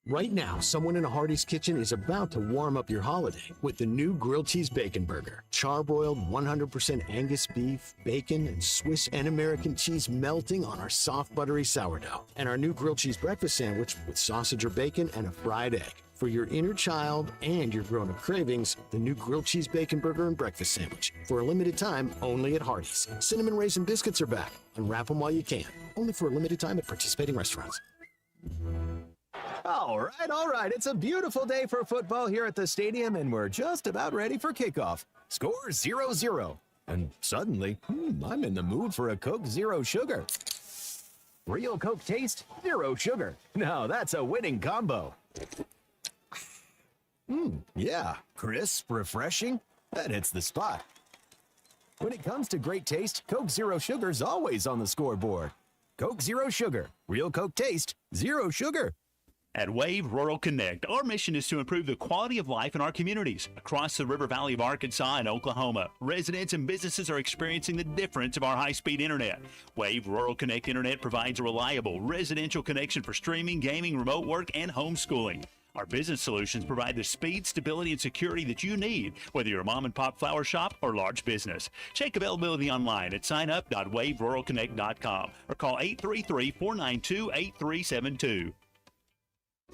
Right now, someone in a Hardee's kitchen is about to warm up your holiday with the new grilled cheese bacon burger. Charbroiled 100% Angus beef, bacon, and Swiss and American cheese melting on our soft, buttery sourdough. And our new grilled cheese breakfast sandwich with sausage or bacon and a fried egg. For your inner child and your grown-up cravings, the new grilled cheese bacon burger and breakfast sandwich. For a limited time, only at Hardee's. Cinnamon Raisin Biscuits are back. Unwrap them while you can. Only for a limited time at participating restaurants. All right. It's a beautiful day for football here at the stadium, and we're just about ready for kickoff. Score 0-0. And suddenly, I'm in the mood for a Coke Zero Sugar. Real Coke taste, zero sugar. Now that's a winning combo. Yeah, crisp, refreshing. That hits the spot. When it comes to great taste, Coke Zero Sugar's always on the scoreboard. Coke Zero Sugar. Real Coke taste, zero sugar. At Wave Rural Connect, our mission is to improve the quality of life in our communities. Across the River Valley of Arkansas and Oklahoma, residents and businesses are experiencing the difference of our high-speed internet. Wave Rural Connect Internet provides a reliable residential connection for streaming, gaming, remote work, and homeschooling. Our business solutions provide the speed, stability, and security that you need, whether you're a mom-and-pop flower shop or large business. Check availability online at signup.waveruralconnect.com or call 833-492-8372.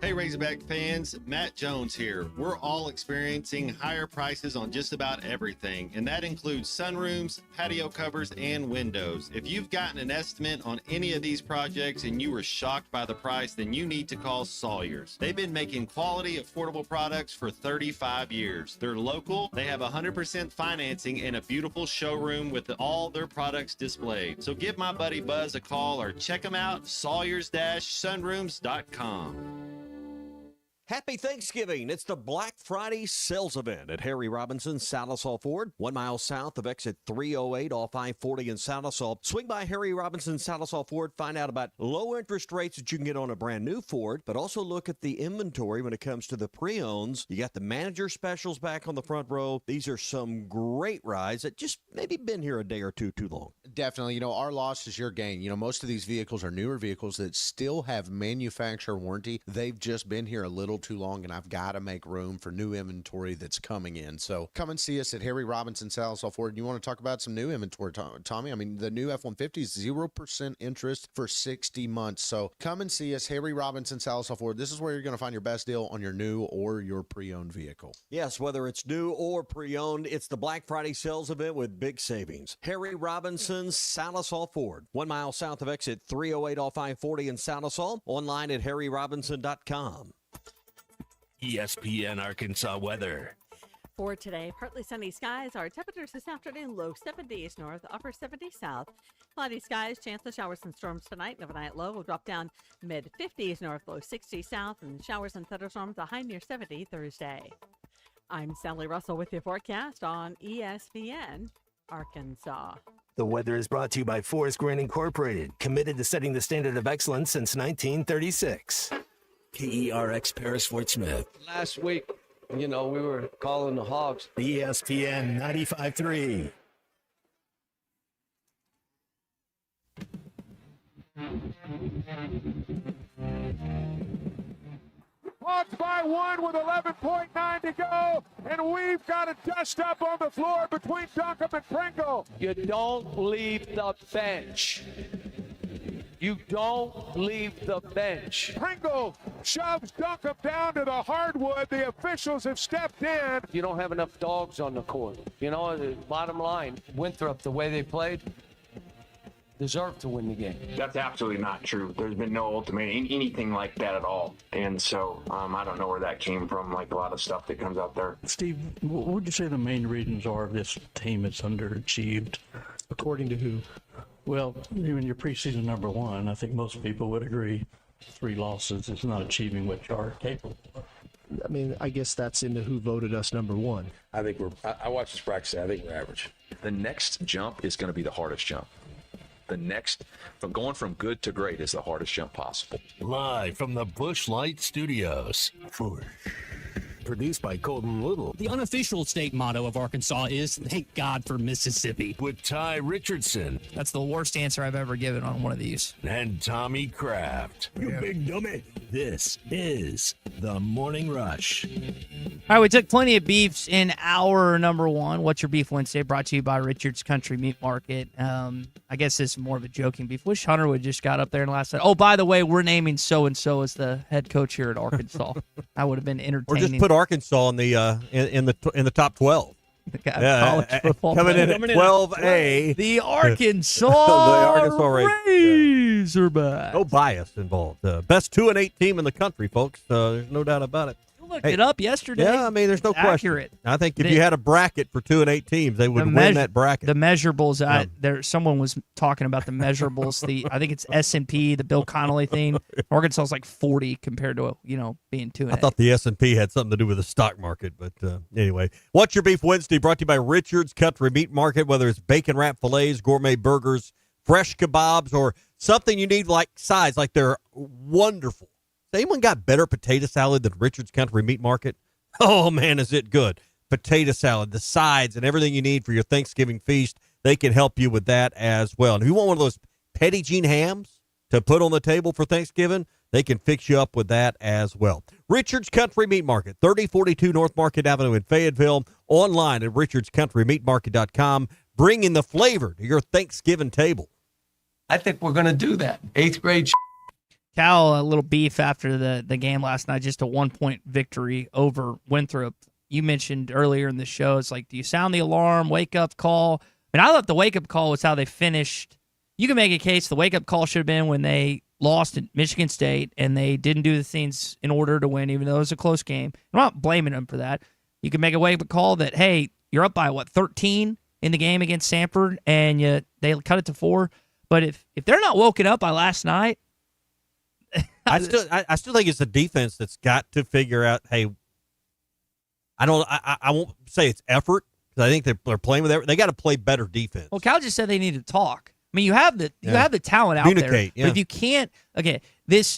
Hey Razorback fans, Matt Jones here. We're all experiencing higher prices on just about everything, and that includes sunrooms, patio covers, and windows. If you've gotten an estimate on any of these projects and you were shocked by the price, then you need to call Sawyers. They've been making quality, affordable products for 35 years. They're local, they have 100% financing, and a beautiful showroom with all their products displayed. So give my buddy Buzz a call or check them out, sawyers-sunrooms.com. Happy Thanksgiving. It's the Black Friday sales event at Harry Robinson Salisaw Ford, 1 mile south of exit 308 off I-40 in Salisaw. Swing by Harry Robinson Salisaw Ford, find out about low interest rates that you can get on a brand new Ford, but also look at the inventory when it comes to the pre-owns. You got the manager specials back on the front row. These are some great rides that just maybe been here a day or two too long. Definitely. Our loss is your gain. Most of these vehicles are newer vehicles that still have manufacturer warranty. They've just been here a little too long, and I've got to make room for new inventory that's coming in. So come and see us at Harry Robinson Salisaw Ford. You want to talk about some new inventory, Tommy? I mean, the new F-150 is 0% interest for 60 months. So come and see us, Harry Robinson Salisaw Ford. This is where you're going to find your best deal on your new or your pre-owned vehicle. Yes, whether it's new or pre-owned, it's the Black Friday sales event with big savings. Harry Robinson Salisaw Ford, 1 mile south of exit 308 off I-40 in Salisaw. Online at harryrobinson.com. ESPN Arkansas weather. For today, partly sunny skies. Our temperatures this afternoon, low 70s north, upper 70s south. Cloudy skies, chance of showers and storms tonight. And overnight low will drop down mid 50s north, low 60s south. And showers and thunderstorms, a high near 70 Thursday. I'm Sally Russell with your forecast on ESPN Arkansas. The weather is brought to you by Forest Green Incorporated, committed to setting the standard of excellence since 1936. KERX Paris Fort Smith. Last week, we were calling the Hogs. ESPN 95.3. Hawks by one with 11.9 to go, and we've got a dust up on the floor between Duncombe and Pringle. You don't leave the bench. You don't leave the bench. Pringle shoves Duncombe down to the hardwood. The officials have stepped in. You don't have enough dogs on the court. You know, the bottom line, Winthrop, the way they played, deserved to win the game. That's absolutely not true. There's been no ultimatum, anything like that at all. And so I don't know where that came from, like a lot of stuff that comes out there. Steve, what would you say the main reasons are this team is underachieved? According to who? Well, even your preseason number one, I think most people would agree 3 losses is not achieving what you are capable of. I mean, I guess that's into who voted us number one. I think I watched this practice. I think we're average. The next jump is going to be the hardest jump. The next, from going from good to great, is the hardest jump possible. Live from the Busch Light Studios. Produced by Colton Little. The unofficial state motto of Arkansas is "Thank God for Mississippi." With Ty Richardson. That's the worst answer I've ever given on one of these. And Tommy Kraft. You big dummy. This is the Morning Rush. All right, we took plenty of beefs in hour number one. What's Your Beef Wednesday? Brought to you by Richard's Country Meat Market. I guess this is more of a joking beef. Wish Hunter would just got up there and last night. Oh, by the way, we're naming so-and-so as the head coach here at Arkansas. That would have been entertaining. Or just put Arkansas in the top 12. College football coming in at 12A. The Arkansas, Razorbacks. No bias involved. Best 2-8 team in the country, folks. There's no doubt about it. You looked it up yesterday. Yeah, I mean, there's no accurate. question. I think if you had a bracket for 2-8 teams, they would win that bracket. The measurables, someone was talking about the measurables. I think it's S&P, the Bill Connolly thing. Arkansas is like 40 compared to being 2-8. I thought the S&P had something to do with the stock market, but anyway. What's Your Beef Wednesday? Brought to you by Richard's Country Meat Market. Whether it's bacon wrap fillets, gourmet burgers, fresh kebabs, or something you need like sides, like they're wonderful. Has anyone got better potato salad than Richard's Country Meat Market? Oh, man, is it good. Potato salad, the sides, and everything you need for your Thanksgiving feast, they can help you with that as well. And if you want one of those Petit Jean hams to put on the table for Thanksgiving, they can fix you up with that as well. Richard's Country Meat Market, 3042 North Market Avenue in Fayetteville, online at richardscountrymeatmarket.com, bringing the flavor to your Thanksgiving table. I think we're going to do that. 8th grade. Cal, a little beef after the game last night, just a 1-point victory over Winthrop. You mentioned earlier in the show, it's like, do you sound the alarm, wake-up call? I mean, I thought the wake-up call was how they finished. You can make a case the wake-up call should have been when they lost at Michigan State and they didn't do the things in order to win, even though it was a close game. I'm not blaming them for that. You can make a wake-up call that, hey, you're up by, 13 in the game against Samford, and they cut it to 4. But if they're not woken up by last night, I still think it's the defense that's got to figure out, hey, I won't say it's effort, because I think they're playing with effort. They got to play better defense. Well, Cal just said they need to talk. I mean, you have the talent out there. Yeah. But if you can't,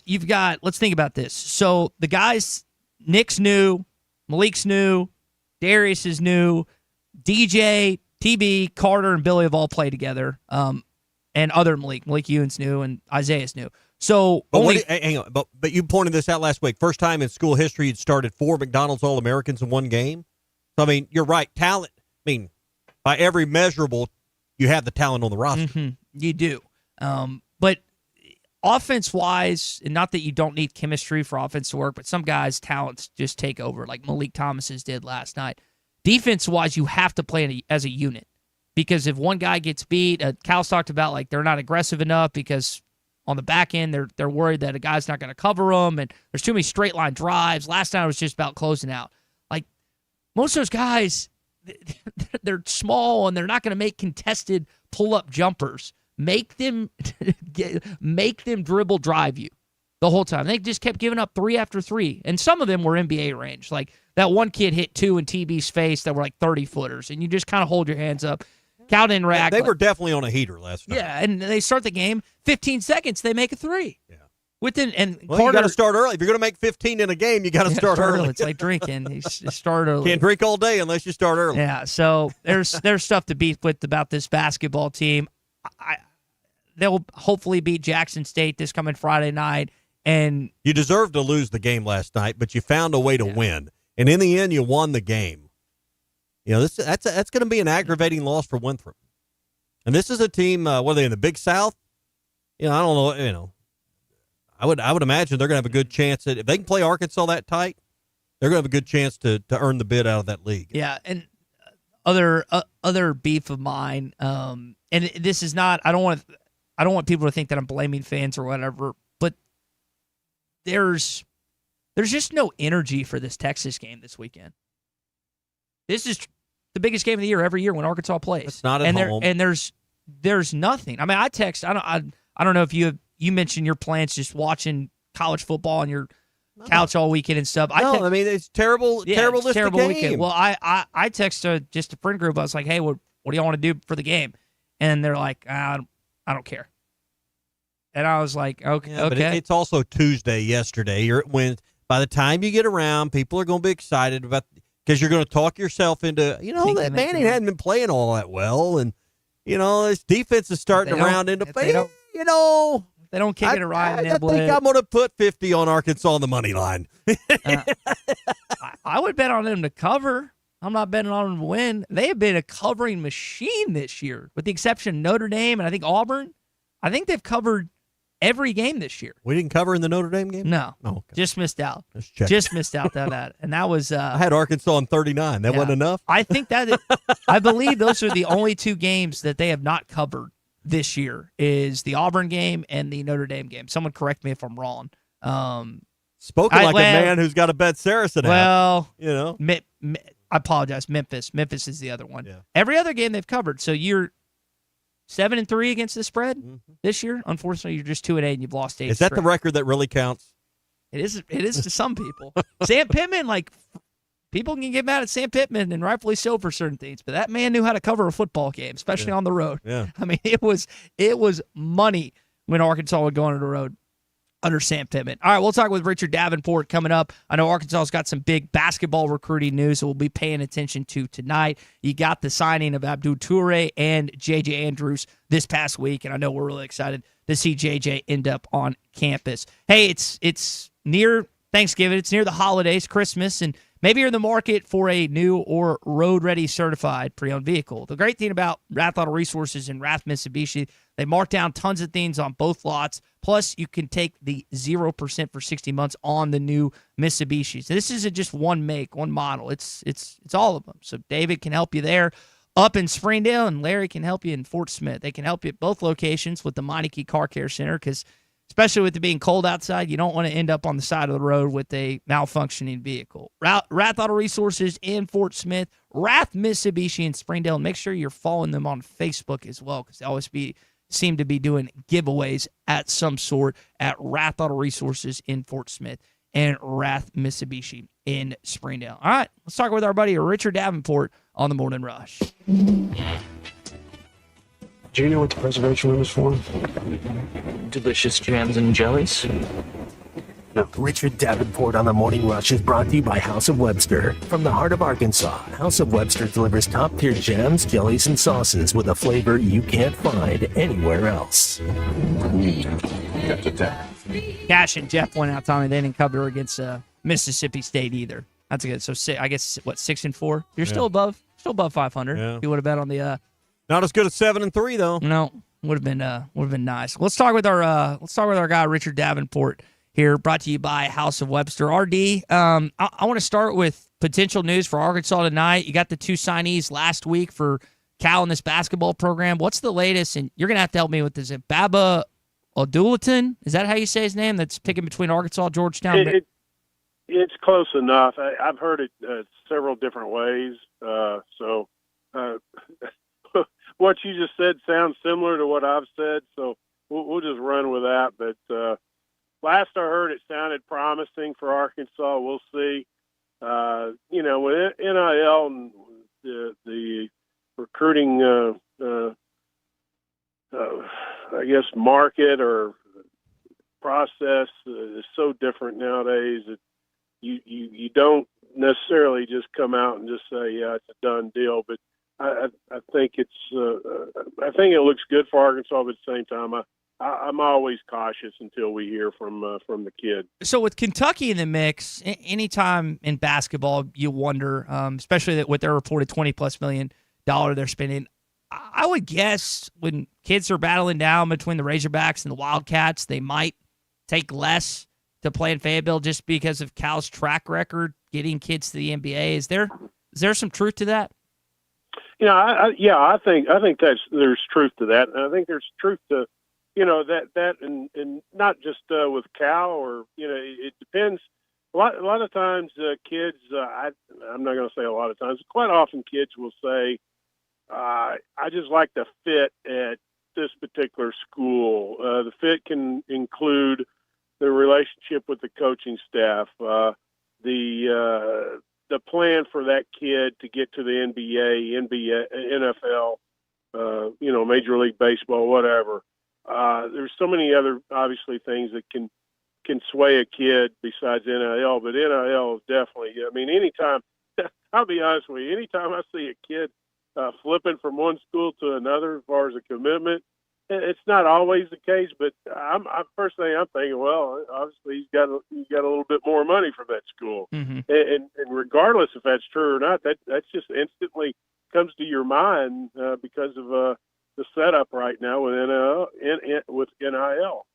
you've got, let's think about this. So the guys, Nick's new, Malik's new, Darius is new, DJ, TB, Carter, and Billy have all played together. And other Malik Ewan's new, and Isaiah's new. So, hang on, but you pointed this out last week. First time in school history you'd started 4 McDonald's All-Americans in one game. So, I mean, you're right. Talent, I mean, by every measurable, you have the talent on the roster. Mm-hmm. You do. But offense-wise, and not that you don't need chemistry for offense to work, but some guys' talents just take over, like Malik Thomas's did last night. Defense-wise, you have to play as a unit. Because if one guy gets beat, Cal's talked about like they're not aggressive enough because on the back end they're worried that a guy's not going to cover them, and there's too many straight line drives. Last night it was just about closing out. Like most of those guys, they're small and they're not going to make contested pull up jumpers. Make them dribble drive you the whole time. They just kept giving up 3 after 3, and some of them were NBA range. Like that one kid hit 2 in TB's face that were like 30-footers, and you just kind of hold your hands up. Cal didn't react. They were definitely on a heater last night. Yeah, and they start the game, 15 seconds, they make a 3. Yeah. You got to start early. If you're going to make 15 in a game, you got to start early. It's like drinking. You start early. Can't drink all day unless you start early. Yeah, so there's stuff to beef with about this basketball team. they'll hopefully beat Jackson State this coming Friday night. And you deserved to lose the game last night, but you found a way to win. And in the end, you won the game. You know, that's going to be an aggravating loss for Winthrop. And this is a team, what are they, in the Big South? You know, I don't know, you know. I would imagine they're going to have a good chance if they can play Arkansas that tight, they're going to have a good chance to earn the bid out of that league. Yeah, and other beef of mine, and this is not, I don't want people to think that I'm blaming fans or whatever, but there's just no energy for this Texas game this weekend. This is the biggest game of the year every year when Arkansas plays. It's not at home. And there's nothing. I mean, I don't know if you mentioned your plans just watching college football on your couch all weekend and stuff. I mean, it's terrible. Yeah, terrible game. Weekend. Well, I texted just a friend group. I was like, hey, what do y'all want to do for the game? And they're like, I don't care. And I was like, okay. Yeah, but it's also Tuesday yesterday. By the time you get around, people are going to be excited about because you're going to talk yourself into, that Manning hadn't been playing all that well, and his defense is starting to round into faith. They don't kick it around. I think I'm going to put 50 on Arkansas on the money line. I would bet on them to cover. I'm not betting on them to win. They have been a covering machine this year, with the exception of Notre Dame and I think Auburn. I think they've covered every game this year. We didn't cover in the Notre Dame game? No. Oh, okay. Just missed out. Just missed out on that. And that was I had Arkansas on 39. That wasn't enough? I think I believe those are the only two games that they have not covered this year is the Auburn game and the Notre Dame game. Someone correct me if I'm wrong. Spoken like a man who's got a bet Saracen out. Well, I apologize. Memphis is the other one. Yeah. Every other game they've covered. So you're 7-3 against the spread this year. Unfortunately, you're just 2-8 and you've lost 8. Is that the record that really counts? It is. It is to some people. Sam Pittman, people can get mad at Sam Pittman, and rightfully so for certain things. But that man knew how to cover a football game, especially on the road. Yeah. I mean, it was money when Arkansas would go on the road under Sam Pittman. All right, we'll talk with Richard Davenport coming up. I know Arkansas's got some big basketball recruiting news that we'll be paying attention to tonight. You got the signing of Abdul Toure and J.J. Andrews this past week, and I know we're really excited to see J.J. end up on campus. Hey, it's near Thanksgiving. It's near the holidays, Christmas, and maybe you're in the market for a new or road-ready certified pre-owned vehicle. The great thing about Rath Auto Resources and Rath Mitsubishi, they mark down tons of things on both lots. Plus, you can take the 0% for 60 months on the new Mitsubishis. So this isn't just one make, one model. It's all of them. So David can help you there up in Springdale, and Larry can help you in Fort Smith. They can help you at both locations with the Meineke Car Care Center because especially with it being cold outside, you don't want to end up on the side of the road with a malfunctioning vehicle. Rath Auto Resources in Fort Smith, Rath Mitsubishi in Springdale. And make sure you're following them on Facebook as well because they always seem to be doing giveaways at some sort at Rath Auto Resources in Fort Smith and Rath Mitsubishi in Springdale. All right, let's talk with our buddy Richard Davenport on the Morning Rush. Do you know what the preservation room is for? Delicious jams and jellies. No. Richard Davenport on the Morning Rush is brought to you by House of Webster. From the heart of Arkansas, House of Webster delivers top-tier jams, jellies, and sauces with a flavor you can't find anywhere else. Cash and Jeff went out, Tommy. They didn't cover against Mississippi State either. That's good. So I guess 6-4. You're still above 500. Yeah. You would have bet on the. Not as good as 7-3 though. No, would have been nice. Let's talk with our guy Richard Davenport here, brought to you by House of Webster. RD, I want to start with potential news for Arkansas tonight. You got the two signees last week for Cal in this basketball program. What's the latest? And you're gonna have to help me with this. Baba Odulatin, is that how you say his name? That's picking between Arkansas, Georgetown. It's close enough. I've heard it several different ways. What you just said sounds similar to what I've said, so we'll just run with that. But last I heard, it sounded promising for Arkansas. We'll see. With NIL and the recruiting, I guess, market or process is so different nowadays that you don't necessarily just come out and just say, yeah, it's a done deal. But I think it's I think it looks good for Arkansas, but at the same time, I'm always cautious until we hear from the kid. So with Kentucky in the mix, anytime in basketball, you wonder, especially that with their reported $20+ million they're spending. I would guess when kids are battling down between the Razorbacks and the Wildcats, they might take less to play in Fayetteville just because of Cal's track record getting kids to the NBA. Is there some truth to that? I think there's truth to that, and I think there's truth to that and not just with Cal, or it depends. A lot of times kids, I'm not going to say a lot of times, quite often kids will say, I just like the fit at this particular school. The fit can include the relationship with the coaching staff, the plan for that kid to get to the NBA, NFL, Major League Baseball, whatever. There's so many other, obviously, things that can sway a kid besides NIL, but NIL is definitely, anytime, I'll be honest with you, anytime I see a kid flipping from one school to another as far as a commitment, it's not always the case, but I'm first thing I'm thinking, well, obviously he's got a little bit more money from that school, mm-hmm. and regardless if that's true or not, that's just instantly comes to your mind because of the setup right now with NIL.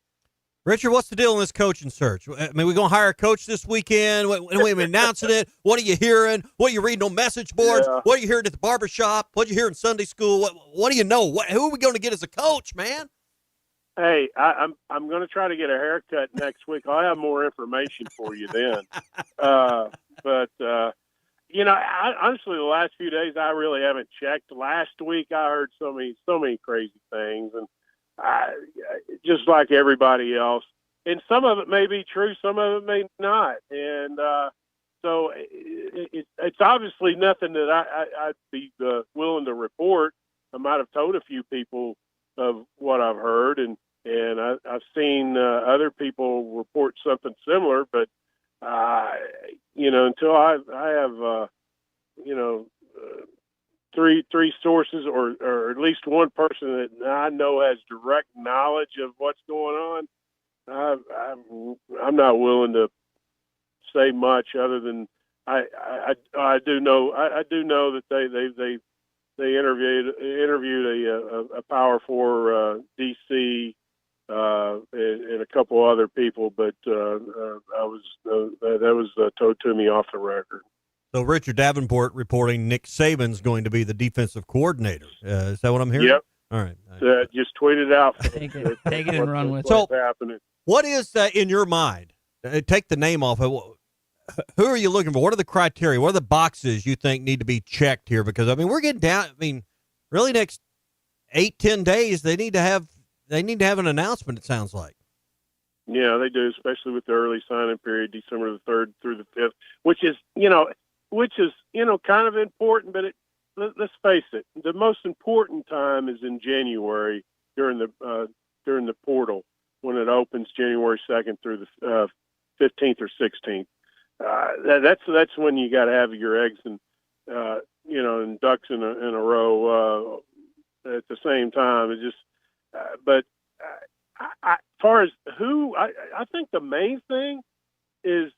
Richard, what's the deal in this coaching search? I mean, we're going to hire a coach this weekend. When we announcing it, what are you hearing? What are you reading on message boards? Yeah. What are you hearing at the barbershop? What are you hearing in Sunday school? What do you know? Who are we going to get as a coach, man? Hey, I'm going to try to get a haircut next week. I'll have more information for you then. Honestly, the last few days I really haven't checked. Last week I heard so many crazy things, and just like everybody else, and some of it may be true, some of it may not, and so it's obviously nothing that I'd be willing to report. I might have told a few people of what I've heard, and I've seen other people report something similar, but until I have three sources or at least one person that I know has direct knowledge of what's going on, I'm not willing to say much other than I do know that they interviewed a Power 4 DC and a couple other people, but that was told to me off the record. So Richard Davenport reporting Nick Saban's going to be the defensive coordinator. Is that what I'm hearing? Yep. All right. Just tweet it out. Take it and run with it. So, happening. What is in your mind? Take the name off. Who are you looking for? What are the criteria? What are the boxes you think need to be checked here? Because we're getting down. Really, next 8-10 days, they need to have an announcement. It sounds like. Yeah, they do, especially with the early signing period, December the 3rd through the 5th, which is kind of important. But let's face it, the most important time is in January during the portal when it opens January 2nd through the 15th or 16th. That's when you got to have your eggs and ducks in a row at the same time. It just, as far as who, I think the main thing is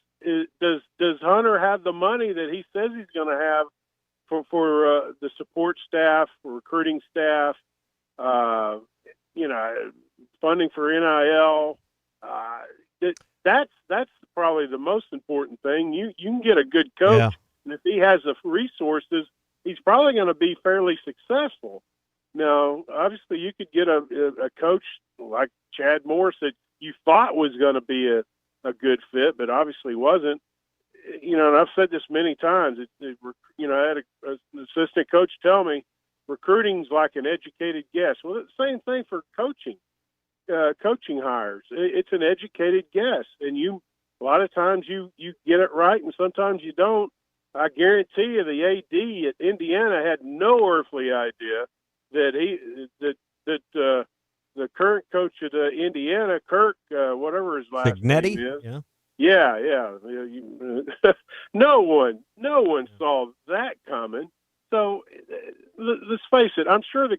does Hunter have the money that he says he's going to have for the support staff, for recruiting staff, funding for NIL. That's probably the most important thing. You can get a good coach, yeah. And if he has the resources, he's probably going to be fairly successful. Now, obviously, you could get a coach like Chad Morris that you thought was going to be a good fit, but obviously wasn't. And I've said this many times. I had an assistant coach tell me recruiting's like an educated guess. Well, it's the same thing for coaching hires. It's an educated guess, and a lot of times you get it right, and sometimes you don't. I guarantee you, the AD at Indiana had no earthly idea that the current coach at Indiana, Kirk, whatever his last Cignetti? name is. Yeah. Yeah. No one saw that coming. So let's face it. I'm sure the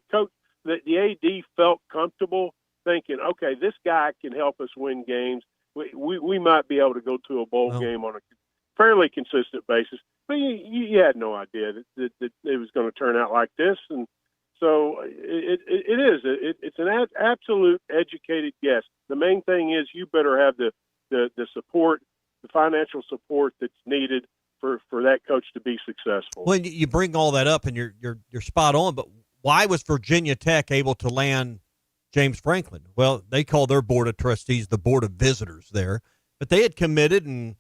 that the AD felt comfortable thinking, okay, this guy can help us win games. We might be able to go to a bowl game on a fairly consistent basis. But you had no idea that it was going to turn out like this. And so it's an absolute educated guess. The main thing is you better have the support, the financial support that's needed for that coach to be successful. Well, you bring all that up, and you're spot on. But why was Virginia Tech able to land James Franklin? Well, they call their board of trustees the board of visitors there, but they had committed, and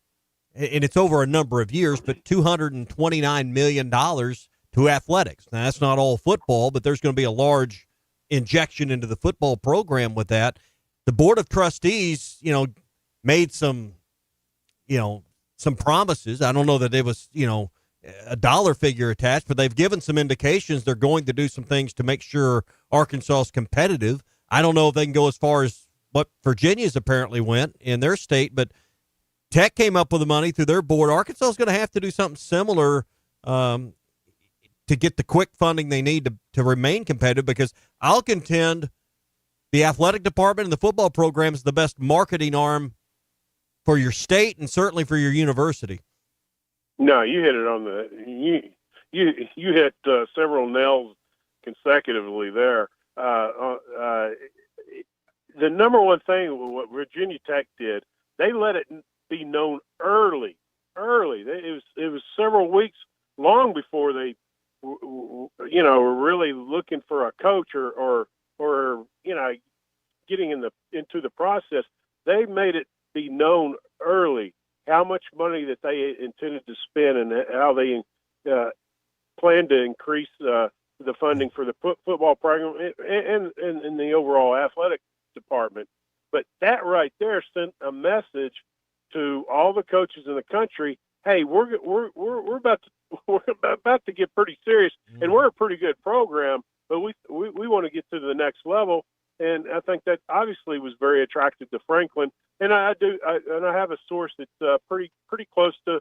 it's over a number of years, but $229 million to athletics. Now, that's not all football, but there's going to be a large injection into the football program with that. The board of trustees, made some promises. I don't know that it was, a dollar figure attached, but they've given some indications they're going to do some things to make sure Arkansas is competitive. I don't know if they can go as far as what Virginia's apparently went in their state, but Tech came up with the money through their board. Arkansas is going to have to do something similar to get the quick funding they need to remain competitive, because I'll contend the athletic department and the football program is the best marketing arm for your state and certainly for your university. No, you hit it on you hit several nails consecutively there. The number one thing what Virginia Tech did, they let it be known early. It was several weeks long before they, were really looking for a coach or getting into the process. They made it be known early how much money that they intended to spend and how they planned to increase the funding for the football program and the overall athletic department. But that right there sent a message to all the coaches in the country. Hey, we're about to get pretty serious, and we're a pretty good program, but we want to get to the next level. And I think that obviously was very attractive to Franklin. And I have a source that's pretty close to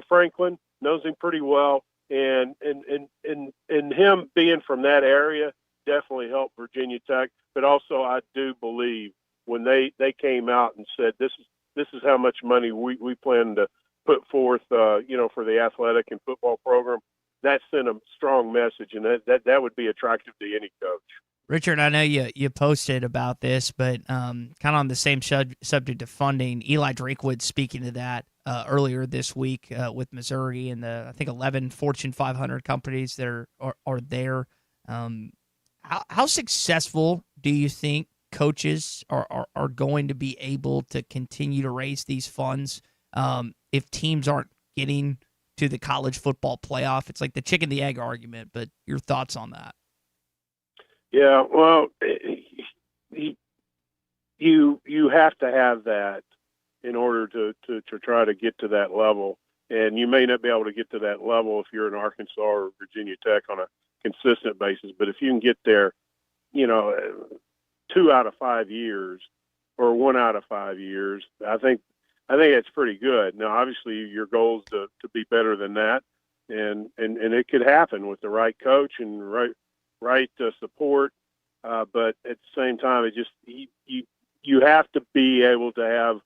Franklin, knows him pretty well, and him being from that area definitely helped Virginia Tech. But also, I do believe when they came out and said this is how much money we plan to put forth, for the athletic and football program, that sent a strong message, and that would be attractive to any coach. Richard, I know you posted about this, but kind of on the same subject of funding, Eli Drinkwood speaking to that earlier this week with Missouri and I think 11 Fortune 500 companies that are there. How successful do you think coaches are going to be able to continue to raise these funds if teams aren't getting to the college football playoff? It's like the chicken the egg argument, but your thoughts on that? Yeah, well, you have to have that in order to try to get to that level, and you may not be able to get to that level if you're in Arkansas or Virginia Tech on a consistent basis. But if you can get there, 2 out of 5 years or 1 out of 5 years, I think that's pretty good. Now, obviously, your goal is to be better than that, and it could happen with the right coach and right support, but at the same time, it just you have to be able to have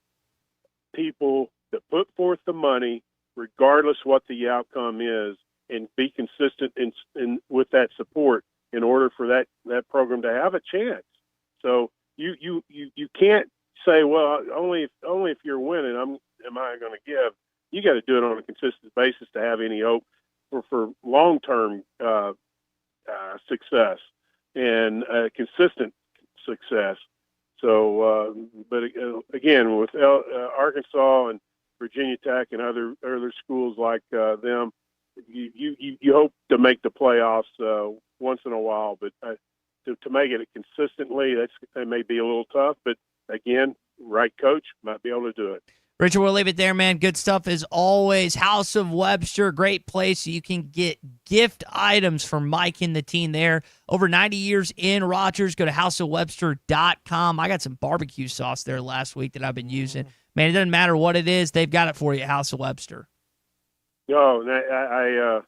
people that put forth the money, regardless what the outcome is, and be consistent in with that support in order for that program to have a chance. So you can't say, well, only if you're winning am I going to give. You got to do it on a consistent basis to have any hope for long-term success and consistent success. So, but again, with Arkansas and Virginia Tech and other schools like them, you hope to make the playoffs once in a while, but to make it consistently, that may be a little tough. But again, right coach might be able to do it. Richard, we'll leave it there, man. Good stuff as always. House of Webster, great place. You can get gift items for Mike and the team there. Over 90 years in Rogers. Go to houseofwebster.com. I got some barbecue sauce there last week that I've been using. Man, it doesn't matter what it is. They've got it for you at House of Webster. Oh, I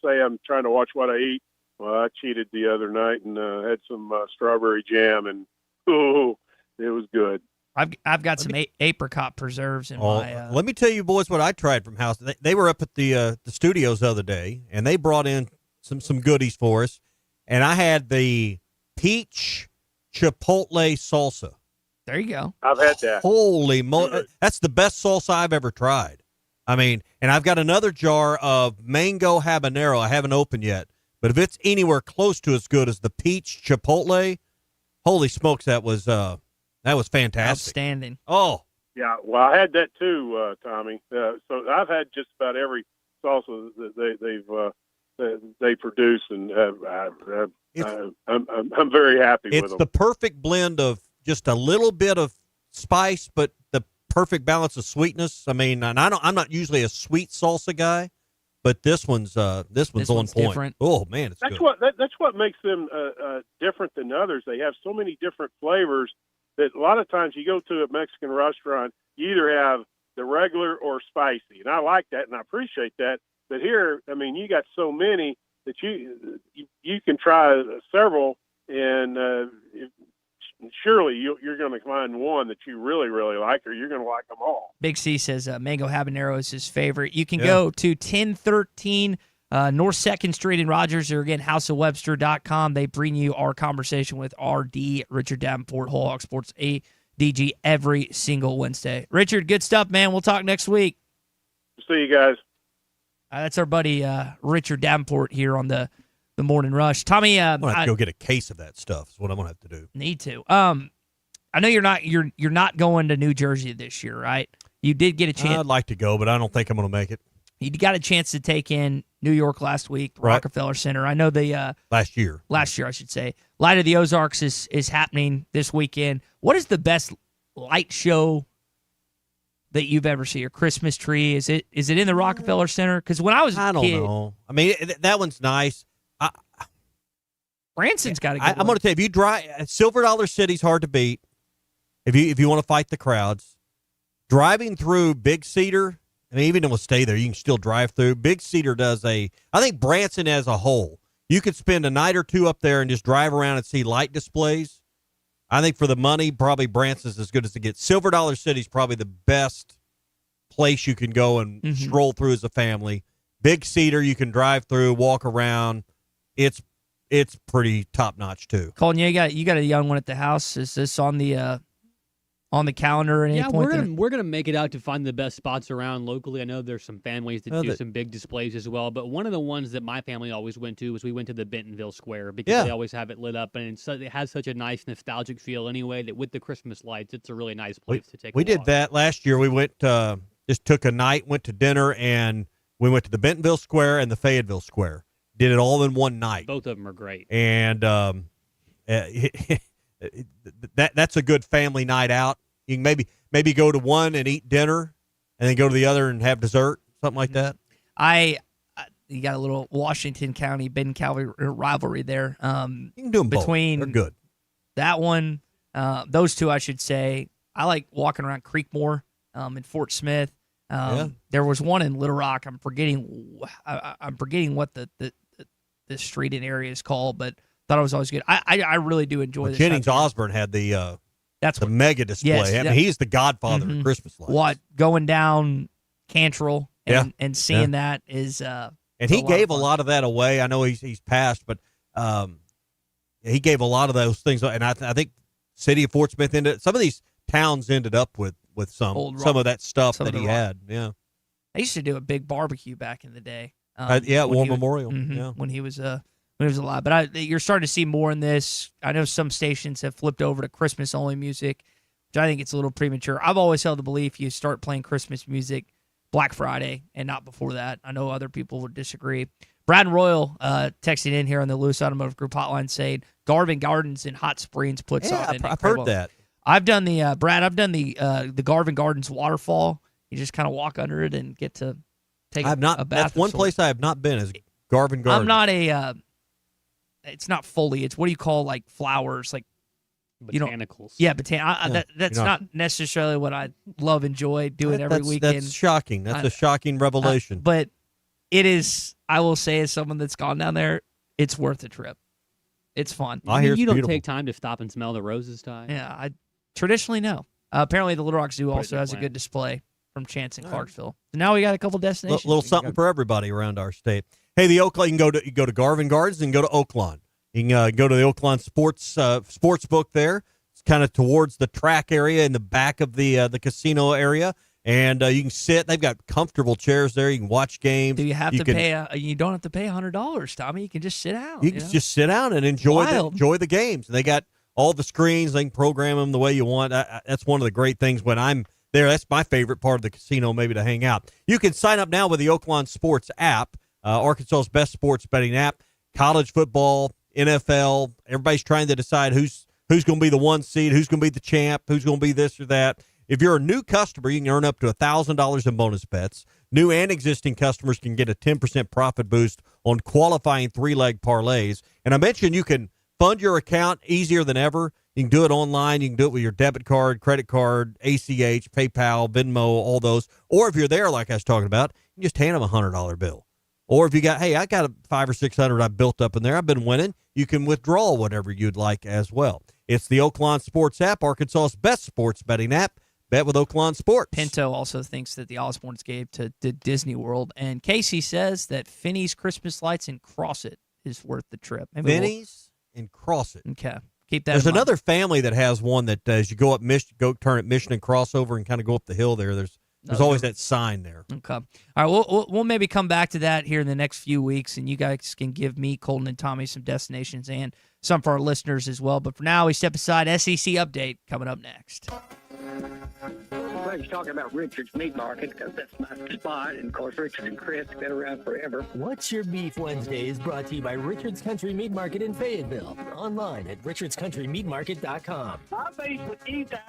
say I'm trying to watch what I eat Well, I cheated the other night and had some strawberry jam, and oh, it was good. I've got some apricot preserves in my. Let me tell you, boys, what I tried from house. They were up at the studios the other day, and they brought in some goodies for us. And I had the peach chipotle salsa. There you go. I've had that. Holy moly. That's the best salsa I've ever tried. I mean, and I've got another jar of mango habanero I haven't opened yet. But if it's anywhere close to as good as the peach chipotle, holy smokes, that was fantastic. Outstanding. Oh. Yeah, well, I had that too, Tommy. So I've had just about every salsa that they produce, and I'm very happy with them. It's the perfect blend of just a little bit of spice, but the perfect balance of sweetness. I mean, and I'm not usually a sweet salsa guy, but this one's on point. Different. Oh man, That's good. That's what makes them different than others. They have so many different flavors that a lot of times you go to a Mexican restaurant, you either have the regular or spicy, and I like that and I appreciate that. But here, I mean, you got so many that you can try several, and surely you're going to find one that you really, really like, or you're going to like them all. Big C says mango habanero is his favorite. You can go to 1013 North 2nd Street in Rogers, or again, houseofwebster.com. They bring you our conversation with RD, Richard Davenport, Whole Hog Sports ADG, every single Wednesday. Richard, good stuff, man. We'll talk next week. See you guys. That's our buddy Richard Davenport here on the Morning Rush. Tommy, I'm gonna have to go get a case of that stuff. Is what I'm gonna have to do. Need to. I know you're not going to New Jersey this year, right? You did get a chance. I'd like to go, but I don't think I'm gonna make it. You got a chance to take in New York last week, the Rockefeller Center. I know the last year, I should say. Light of the Ozarks is happening this weekend. What is the best light show that you've ever seen? Your Christmas tree? Is it in the Rockefeller Center? Because when I was I don't know. I mean, that one's nice. Branson's got a good I'm going to tell you, if you drive, Silver Dollar City's hard to beat. If you want to fight the crowds, driving through Big Cedar, and even if we'll stay there, you can still drive through. Big Cedar I think Branson as a whole, you could spend a night or two up there and just drive around and see light displays. I think for the money, probably Branson's as good as it gets. Silver Dollar City's probably the best place you can go and stroll through as a family. Big Cedar, you can drive through, walk around. It's pretty top notch too. Colin, you got a young one at the house. Is this on the calendar at any point? We're gonna make it out to find the best spots around locally. I know there's some families that do some big displays as well, but one of the ones that my family always went to was we went to the Bentonville Square because they always have it lit up, and it has such a nice nostalgic feel anyway that with the Christmas lights, it's a really nice place to take. We did that last year. We went just took a night, went to dinner, and we went to the Bentonville Square and the Fayetteville Square. Did it all in one night. Both of them are great. And that's a good family night out. You can maybe go to one and eat dinner, and then go to the other and have dessert, something like that. You got a little Washington County Benton County rivalry there. You can do them between both. They're good. That one, those two, I should say. I like walking around Creekmore in Fort Smith. There was one in Little Rock. I'm forgetting what the street and area is called, but thought it was always good. I really do enjoy this. Jennings Osborne had the mega display. Yes, I mean, he's the godfather of Christmas lights. Going down Cantrell and seeing that is and he gave a lot of that away. I know he's passed, but he gave a lot of those things, and I think City of Fort Smith some of these towns ended up with some of that stuff that he had. Yeah, I used to do a big barbecue back in the day. War Memorial. When he was alive. But you're starting to see more in this. I know some stations have flipped over to Christmas only music, which I think it's a little premature. I've always held the belief you start playing Christmas music Black Friday and not before that. I know other people would disagree. Brad Royal texting in here on the Lewis Automotive Group hotline saying Garvin Gardens in Hot Springs puts on. I've heard that. I've done the the Garvin Gardens waterfall. You just kind of walk under it and get to take a bath. That's one place I have not been is Garvin Gardens. I'm not it's not foliage. What do you call like flowers? Like botanicals. That's not necessarily what I enjoy doing every weekend. That's shocking. That's a shocking revelation. But it is. I will say, as someone that's gone down there, it's worth a trip. It's fun. I hear it's you don't beautiful. take time to stop and smell the roses, Ty. Yeah, I traditionally no. Apparently, the Little Rock Zoo Put it also in has a plan. good display from Chance in Clarksville. So now we got a couple destinations. Little we can something go. for everybody around our state. Hey, the Oaklawn, you can go to Garvin Gardens and go to Oaklawn. You can go to the Oaklawn sports book there. It's kind of towards the track area in the back of the casino area. And you can sit. They've got comfortable chairs there. You can watch games. Do you have to pay? You don't have to pay $100, Tommy. You can just sit out. You can just sit down and enjoy the games. They got all the screens. They can program them the way you want. That's one of the great things when I'm there. That's my favorite part of the casino, maybe to hang out. You can sign up now with the Oaklawn Sports app, Arkansas's best sports betting app. College football, NFL. Everybody's trying to decide who's going to be the one seed, who's going to be the champ, who's going to be this or that. If you're a new customer, you can earn up to $1,000 in bonus bets. New and existing customers can get a 10% profit boost on qualifying three-leg parlays. And I mentioned you can fund your account easier than ever. You can do it online. You can do it with your debit card, credit card, ACH, PayPal, Venmo, all those. Or if you're there, like I was talking about, you just hand them a $100 bill. Or if you got, hey, I got a $500 or $600 I built up in there. I've been winning. You can withdraw whatever you'd like as well. It's the Oaklawn Sports app, Arkansas's best sports betting app. Bet with Oaklawn Sports. Pinto also thinks that the Osbornes gave to Disney World. And Casey says that Finney's Christmas lights in Crossit is worth the trip. Maybe Finney's in Crossit. Okay. Keep that There's in mind. another family that has one that as you go up go turn at Mission and cross over and kind of go up the hill there, there's always that sign there. Okay. All right, we'll maybe come back to that here in the next few weeks, and you guys can give me, Colton, and Tommy some destinations and some for our listeners as well. But for now, we step aside. SEC update coming up next. Glad you're talking about Richard's Meat Market because that's my spot. And of course, Richard and Chris have been around forever. What's Your Beef Wednesday is brought to you by Richard's Country Meat Market in Fayetteville. Online at richardscountrymeatmarket.com. I'm faced with Ethan.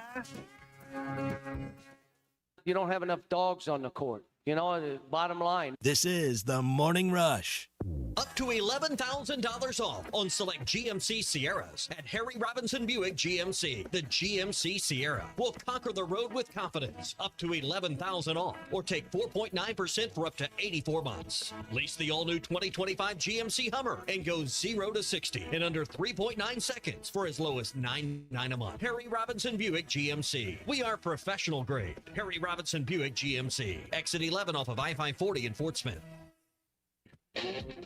You don't have enough dogs on the court. You know, the bottom line. This is the Morning Rush. Up to $11,000 off on select GMC Sierras at Harry Robinson Buick GMC. The GMC Sierra will conquer the road with confidence. Up to $11,000 off, or take 4.9% for up to 84 months. Lease the all-new 2025 GMC Hummer and go 0 to 60 in under 3.9 seconds for as low as $9.9 a month. Harry Robinson Buick GMC. We are professional grade. Harry Robinson Buick GMC. Exit 11 off of I-540 in Fort Smith.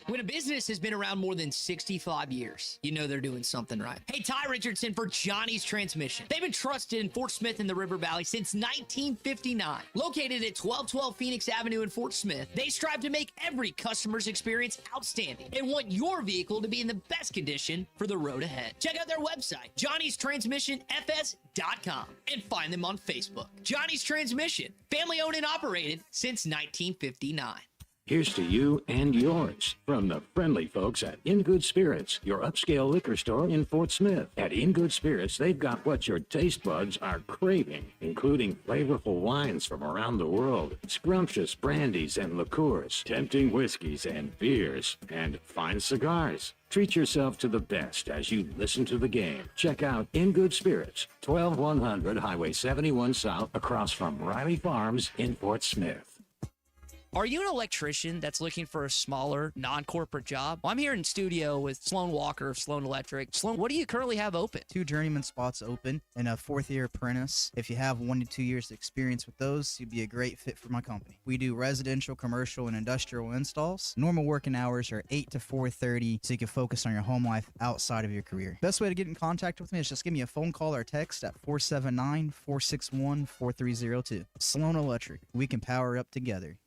When a business has been around more than 65 years, you know they're doing something right. Hey, Ty Richardson for Johnny's Transmission. They've been trusted in Fort Smith and the River Valley since 1959. Located at 1212 Phoenix Avenue in Fort Smith, they strive to make every customer's experience outstanding and want your vehicle to be in the best condition for the road ahead. Check out their website, johnnystransmissionfs.com, and find them on Facebook. Johnny's Transmission, family owned and operated since 1959. Here's to you and yours from the friendly folks at In Good Spirits, your upscale liquor store in Fort Smith. At In Good Spirits, they've got what your taste buds are craving, including flavorful wines from around the world, scrumptious brandies and liqueurs, tempting whiskeys and beers, and fine cigars. Treat yourself to the best as you listen to the game. Check out In Good Spirits, 12100 Highway 71 South, across from Riley Farms in Fort Smith. Are you an electrician that's looking for a smaller, non-corporate job? Well, I'm here in studio with Sloan Walker of Sloan Electric. Sloan, what do you currently have open? 2 journeyman spots open and a 4th-year apprentice. If you have 1 to 2 years experience with those, you'd be a great fit for my company. We do residential, commercial, and industrial installs. Normal working hours are 8 to 4:30, so you can focus on your home life outside of your career. Best way to get in contact with me is just give me a phone call or text at 479-461-4302. Sloan Electric. We can power up together.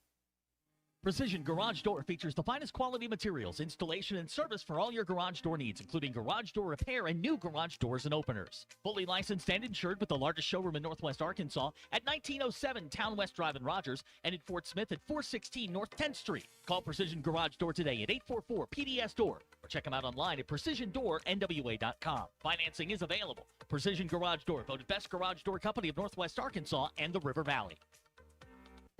Precision Garage Door features the finest quality materials, installation, and service for all your garage door needs, including garage door repair and new garage doors and openers. Fully licensed and insured with the largest showroom in Northwest Arkansas at 1907 Town West Drive in Rogers and in Fort Smith at 416 North 10th Street. Call Precision Garage Door today at 844-PDS-DOOR or check them out online at PrecisionDoorNWA.com. Financing is available. Precision Garage Door, voted best garage door company of Northwest Arkansas and the River Valley.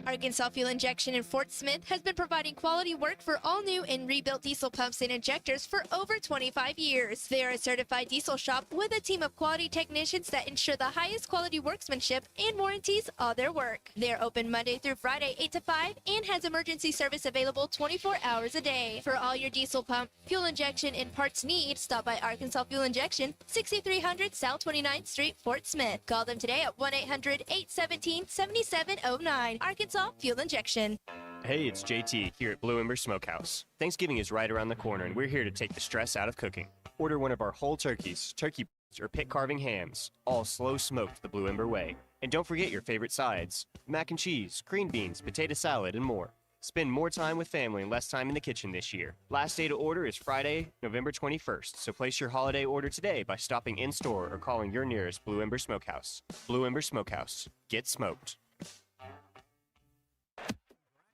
Arkansas Fuel Injection in Fort Smith has been providing quality work for all new and rebuilt diesel pumps and injectors for over 25 years. They are a certified diesel shop with a team of quality technicians that ensure the highest quality workmanship and warranties all their work. They are open Monday through Friday 8 to 5 and has emergency service available 24 hours a day. For all your diesel pump, fuel injection, and parts needs, stop by Arkansas Fuel Injection, 6300 South 29th Street, Fort Smith. Call them today at 1-800-817-7709. Arkansas Fuel Injection. Hey, it's JT here at Blue Ember Smokehouse. Thanksgiving is right around the corner, and we're here to take the stress out of cooking. Order one of our whole turkeys, turkey or pit carving hams, all slow smoked the Blue Ember way. And don't forget your favorite sides: mac and cheese, green beans, potato salad, and more. Spend more time with family and less time in the kitchen this year. Last day to order is Friday, November 21st, so place your holiday order today by stopping in-store or calling your nearest Blue Ember Smokehouse. Blue Ember Smokehouse. Get smoked.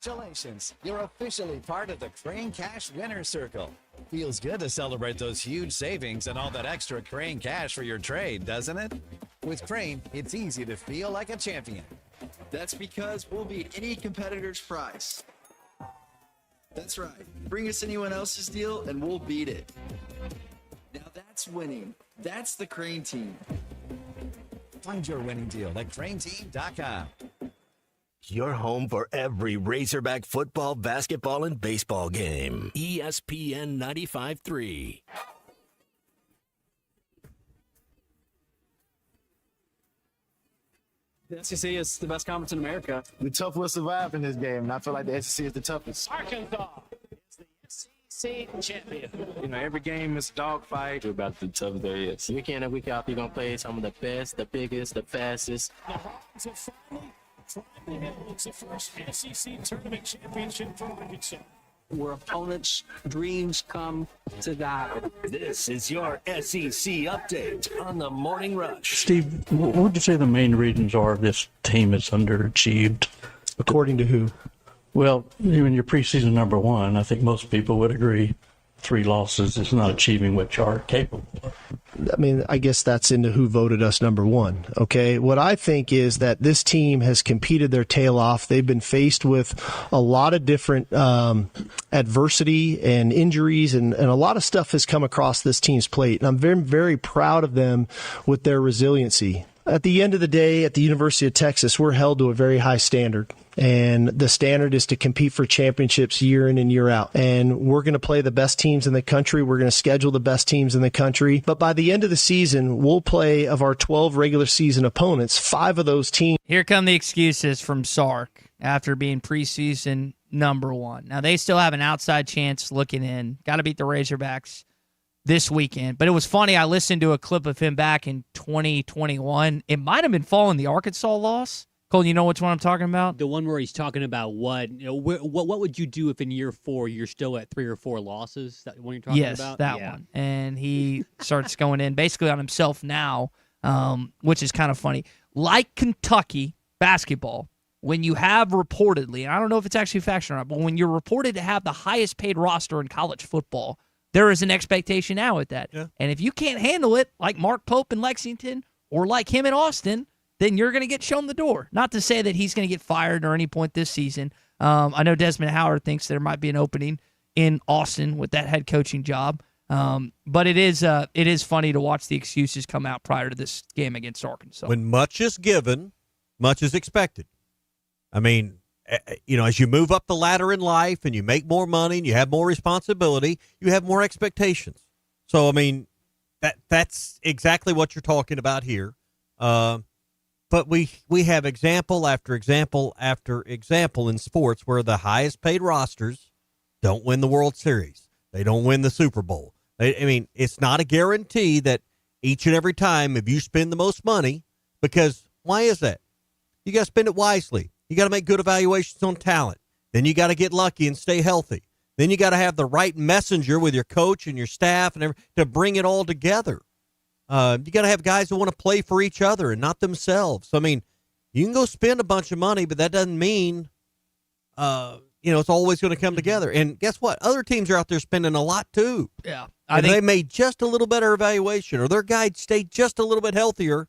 Congratulations, you're officially part of the Crane Cash Winner's Circle. Feels good to celebrate those huge savings and all that extra Crane cash for your trade, doesn't it? With Crane, it's easy to feel like a champion. That's because we'll beat any competitor's price. That's right. Bring us anyone else's deal and we'll beat it. Now that's winning. That's the Crane Team. Find your winning deal at craneteam.com. Your home for every Razorback football, basketball, and baseball game. ESPN 95.3. The SEC is the best conference in America. The tough will survive in this game, and I feel like the SEC is the toughest. Arkansas is the SEC champion. You know, every game is a dogfight. We're about the toughest there is. Week in and week out, you're going to play some of the best, the biggest, the fastest. The Hawks have finally it's the first SEC tournament championship for Arkansas. Where opponents' dreams come to die. This is your SEC update on the Morning Rush. Steve, what would you say the main reasons are this team is underachieved? According to who? Well, even your preseason number one, I think most people would agree 3 losses is not achieving what you are capable of. I mean, I guess that's into who voted us number one. Okay. What I think is that this team has competed their tail off. They've been faced with a lot of different adversity and injuries, and a lot of stuff has come across this team's plate. And I'm very, very proud of them with their resiliency. At the end of the day, at the University of Texas, we're held to a very high standard. And the standard is to compete for championships year in and year out. And we're going to play the best teams in the country. We're going to schedule the best teams in the country. But by the end of the season, we'll play, of our 12 regular season opponents, 5 of those teams. Here come the excuses from Sark after being preseason number one. Now, they still have an outside chance looking in. Got to beat the Razorbacks this weekend. But it was funny. I listened to a clip of him back in 2021. It might have been following the Arkansas loss. Cole, you know which one I'm talking about? The one where he's talking about what would you do if in year 4 you're still at 3 or 4 losses? That one you're talking about? Yes, that one. And he starts going in basically on himself now, which is kind of funny. Like Kentucky basketball, when you have reportedly, and I don't know if it's actually factual or not, but when you're reported to have the highest paid roster in college football, there is an expectation now at that. Yeah. And if you can't handle it, like Mark Pope in Lexington or like him in Austin, then you're going to get shown the door. Not to say that he's going to get fired or any point this season. I know Desmond Howard thinks there might be an opening in Austin with that head coaching job. But it is funny to watch the excuses come out prior to this game against Arkansas. When much is given, much is expected. I mean, as you move up the ladder in life and you make more money and you have more responsibility, you have more expectations. So, I mean, that's exactly what you're talking about here. But we have example after example after example in sports where the highest paid rosters don't win the World Series. They don't win the Super Bowl. It's not a guarantee that each and every time if you spend the most money, because why is that? You got to spend it wisely. You got to make good evaluations on talent. Then you got to get lucky and stay healthy. Then you got to have the right messenger with your coach and your staff and to bring it all together. You got to have guys who want to play for each other and not themselves. I mean, you can go spend a bunch of money, but that doesn't mean, it's always going to come together. And guess what? Other teams are out there spending a lot too. Yeah. They made just a little better evaluation or their guys stayed just a little bit healthier,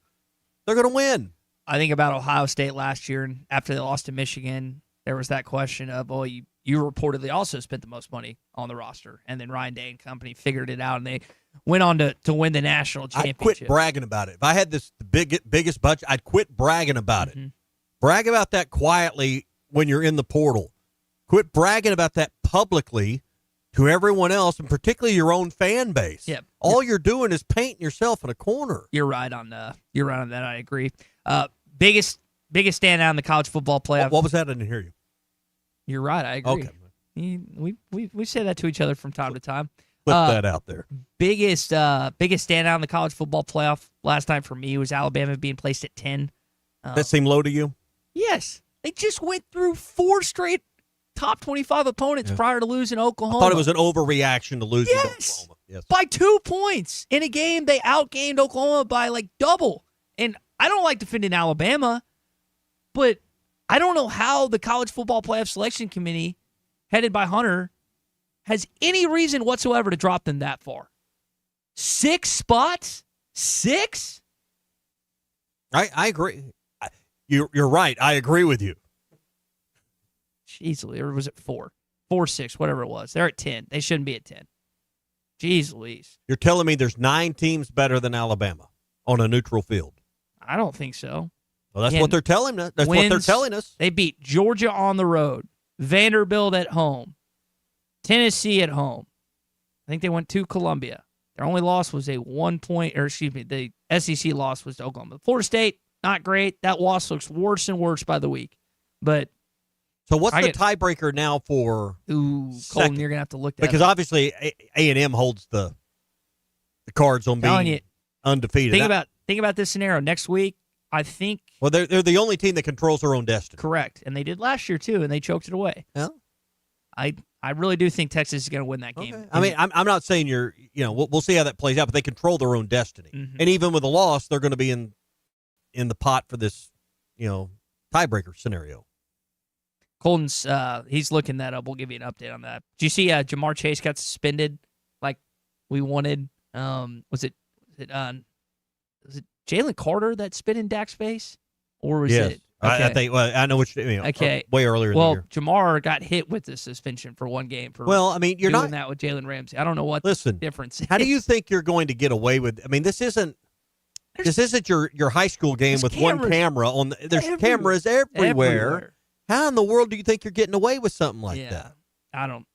they're going to win. I think about Ohio State last year, and after they lost to Michigan, there was that question of, well, you reportedly also spent the most money on the roster. And then Ryan Day and company figured it out, and they went on to win the national championship. I'd quit bragging about it. If I had the biggest budget, I'd quit bragging about it. Brag about that quietly when you're in the portal. Quit bragging about that publicly to everyone else, and particularly your own fan base. Yep. All you're doing is painting yourself in a corner. You're right on that. I agree. Biggest standout in the college football playoff. What was that? I didn't hear you. You're right. I agree. Okay. We say that to each other from time to time. Put that out there. Biggest standout in the college football playoff last time for me was Alabama being placed at 10. That seemed low to you? Yes. They just went through 4 straight top 25 opponents prior to losing Oklahoma. I thought it was an overreaction to losing Oklahoma. Yes. By 2 points. In a game, they outgained Oklahoma by like double. And I don't like defending Alabama, but I don't know how the College Football Playoff Selection Committee, headed by Hunter, has any reason whatsoever to drop them that far. 6 spots? 6? I agree. You're right. I agree with you. Jeez, or was it 4? 4, 6, whatever it was. They're at 10. They shouldn't be at 10. Jeez Louise. You're telling me there's 9 teams better than Alabama on a neutral field? I don't think so. Well, that's what they're telling us. That's what they're telling us. They beat Georgia on the road, Vanderbilt at home, Tennessee at home. I think they went to Columbia. Their only loss was the SEC loss was to Oklahoma. Florida State, not great. That loss looks worse and worse by the week. But so what's the tiebreaker now for? Colton, you're gonna have to look that because up. obviously A&M holds the cards on being undefeated. Think about this scenario next week. I think. Well, they're the only team that controls their own destiny. Correct, and they did last year too, and they choked it away. Yeah. I really do think Texas is going to win that game. Okay. I mean, I'm not saying we'll see how that plays out, but they control their own destiny, Mm-hmm. and even with a loss, they're going to be in the pot for this, tiebreaker scenario. Colton's he's looking that up. We'll give you an update on that. Did you see Jamar Chase got suspended like we wanted? Was it Jalen Carter that spit in Dak's face, or was it? Okay. I think. Well, I know what you mean. Okay, way earlier. Well, in the year. Jamar got hit with the suspension for 1 game for. Well, I mean, you're doing not that with Jalen Ramsey. I don't know what difference. How do you think you're going to get away with? I mean, this isn't your high school game with one camera on. There's cameras everywhere. How in the world do you think you're getting away with something like that? I don't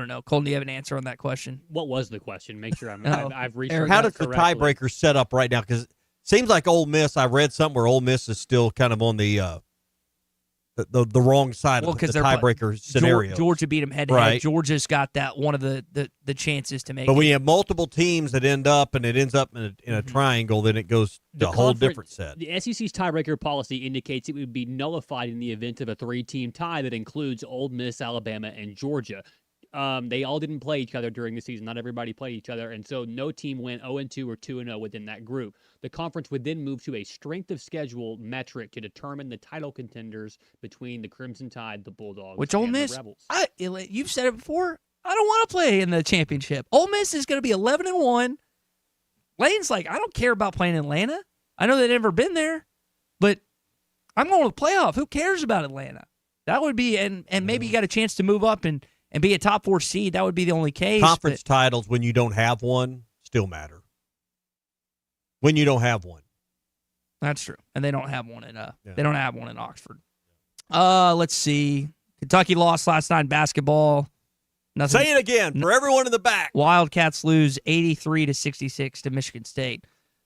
know. Colton, do you have an answer on that question? What was the question? Make sure I've researched. How does the correctly. tiebreaker set up right now? Because it seems like Ole Miss. I read somewhere Ole Miss is still kind of on the wrong side of the tiebreaker scenario. Georgia beat them head to head. Georgia's got that one of the chances to make. But when you have multiple teams that end up and it ends up in a triangle, then it goes to a whole different set. The SEC's tiebreaker policy indicates it would be nullified in the event of a 3-team tie that includes Ole Miss, Alabama, and Georgia. They all didn't play each other during the season. Not everybody played each other, and so no team went 0-2 or 2-0 within that group. The conference would then move to a strength of schedule metric to determine the title contenders between the Crimson Tide, the Bulldogs, which Ole and Miss, the Rebels. You've said it before. I don't want to play in the championship. Ole Miss is going to be 11-1. Lane's like, I don't care about playing Atlanta. I know they've never been there, but I'm going to the playoff. Who cares about Atlanta? That would be, and maybe you got a chance to move up and be a top 4 seed. That would be the only case. Conference titles, when you don't have one, still matter. When you don't have one. That's true. And they don't have one in they don't have one in Oxford. Let's see. Kentucky lost last night in basketball. Nothing. Say it again for everyone in the back. Wildcats lose 83-66 to Michigan State.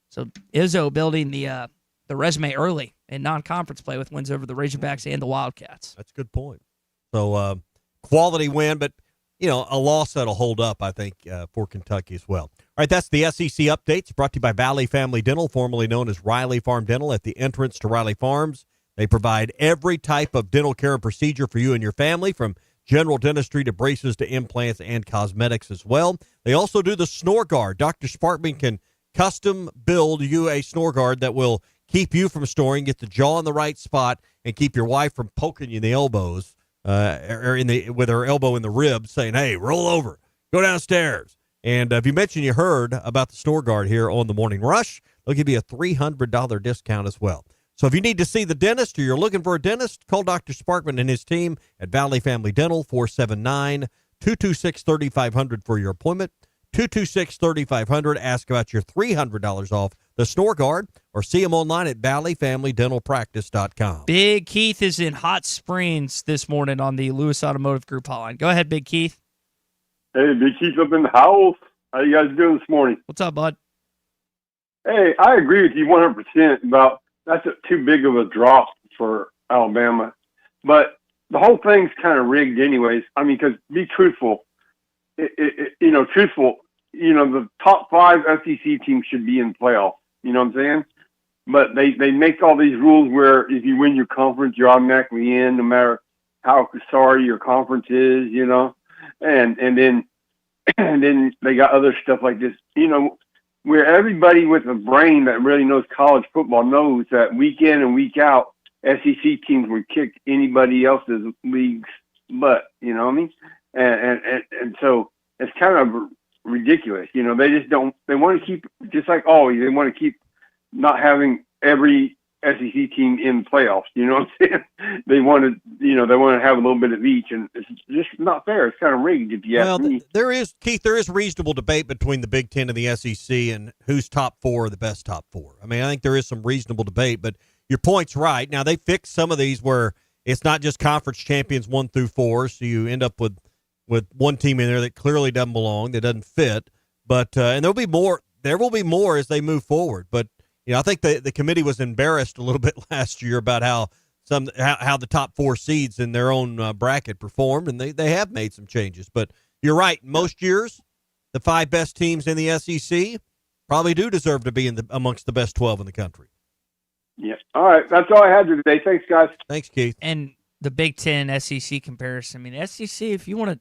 So Izzo building the resume early in non-conference play with wins over the Razorbacks and the Wildcats. That's a good point. So quality win, but a loss that'll hold up, I think, for Kentucky as well. All right, that's the SEC updates brought to you by Valley Family Dental, formerly known as Riley Farm Dental, at the entrance to Riley Farms. They provide every type of dental care and procedure for you and your family, from general dentistry to braces to implants and cosmetics as well. They also do the snore guard. Dr. Sparkman can custom build you a snore guard that will keep you from snoring, get the jaw in the right spot, and keep your wife from poking you in the elbows. Or with her elbow in the ribs, saying, "Hey, roll over, go downstairs." And if you mention you heard about the snore guard here on the Morning Rush, they'll give you a $300 discount as well. So if you need to see the dentist or you're looking for a dentist, call Dr. Sparkman and his team at Valley Family Dental, 479-226-3500 for your appointment. 226-3500. Ask about your $300 off the snore guard or see them online at valleyfamilydentalpractice.com. Big Keith is in Hot Springs this morning on the Lewis Automotive Group hotline. Go ahead, Big Keith. Hey, Big Keith up in the house. How you guys doing this morning? What's up, bud? Hey, I agree with you 100% about that's too big of a drop for Alabama. But the whole thing's kind of rigged anyways. I mean, because be truthful, the top 5 SEC teams should be in playoffs. You know what I'm saying? But they make all these rules where if you win your conference, you're automatically in, no matter how sorry your conference is, and then they got other stuff like this, where everybody with a brain that really knows college football knows that week in and week out, SEC teams would kick anybody else's league's butt. You know what I mean? And so it's kind of ridiculous. They just don't. They want to keep, just like always, they want to keep not having every SEC team in playoffs. You know what I'm saying? They want to have a little bit of each, and it's just not fair. It's kind of rigged, if you ask me. There is reasonable debate between the Big Ten and the SEC and who's top 4 are the best top 4. I mean, I think there is some reasonable debate, but your point's right. Now, they fixed some of these where it's not just conference champions 1 through 4, so you end up with one team in there that clearly doesn't belong, that doesn't fit. But and there will be more as they move forward. But I think the committee was embarrassed a little bit last year about how the top 4 seeds in their own bracket performed, and they have made some changes. But you're right. Most years, the 5 best teams in the SEC probably do deserve to be amongst the best 12 in the country. Yeah. All right. That's all I had today. Thanks, guys. Thanks, Keith. And the Big Ten SEC comparison. I mean, SEC, if you want to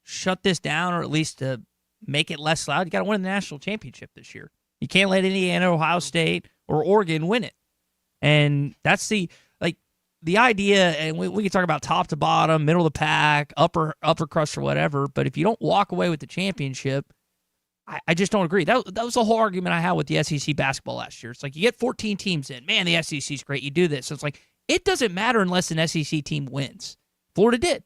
shut this down or at least to make it less loud, you got to win the national championship this year. You can't let Indiana, Ohio State, or Oregon win it. And that's the idea, and we can talk about top to bottom, middle of the pack, upper crust or whatever, but if you don't walk away with the championship, I just don't agree. That was the whole argument I had with the SEC basketball last year. It's like you get 14 teams in. Man, the SEC's great. You do this. So it's like it doesn't matter unless an SEC team wins. Florida did,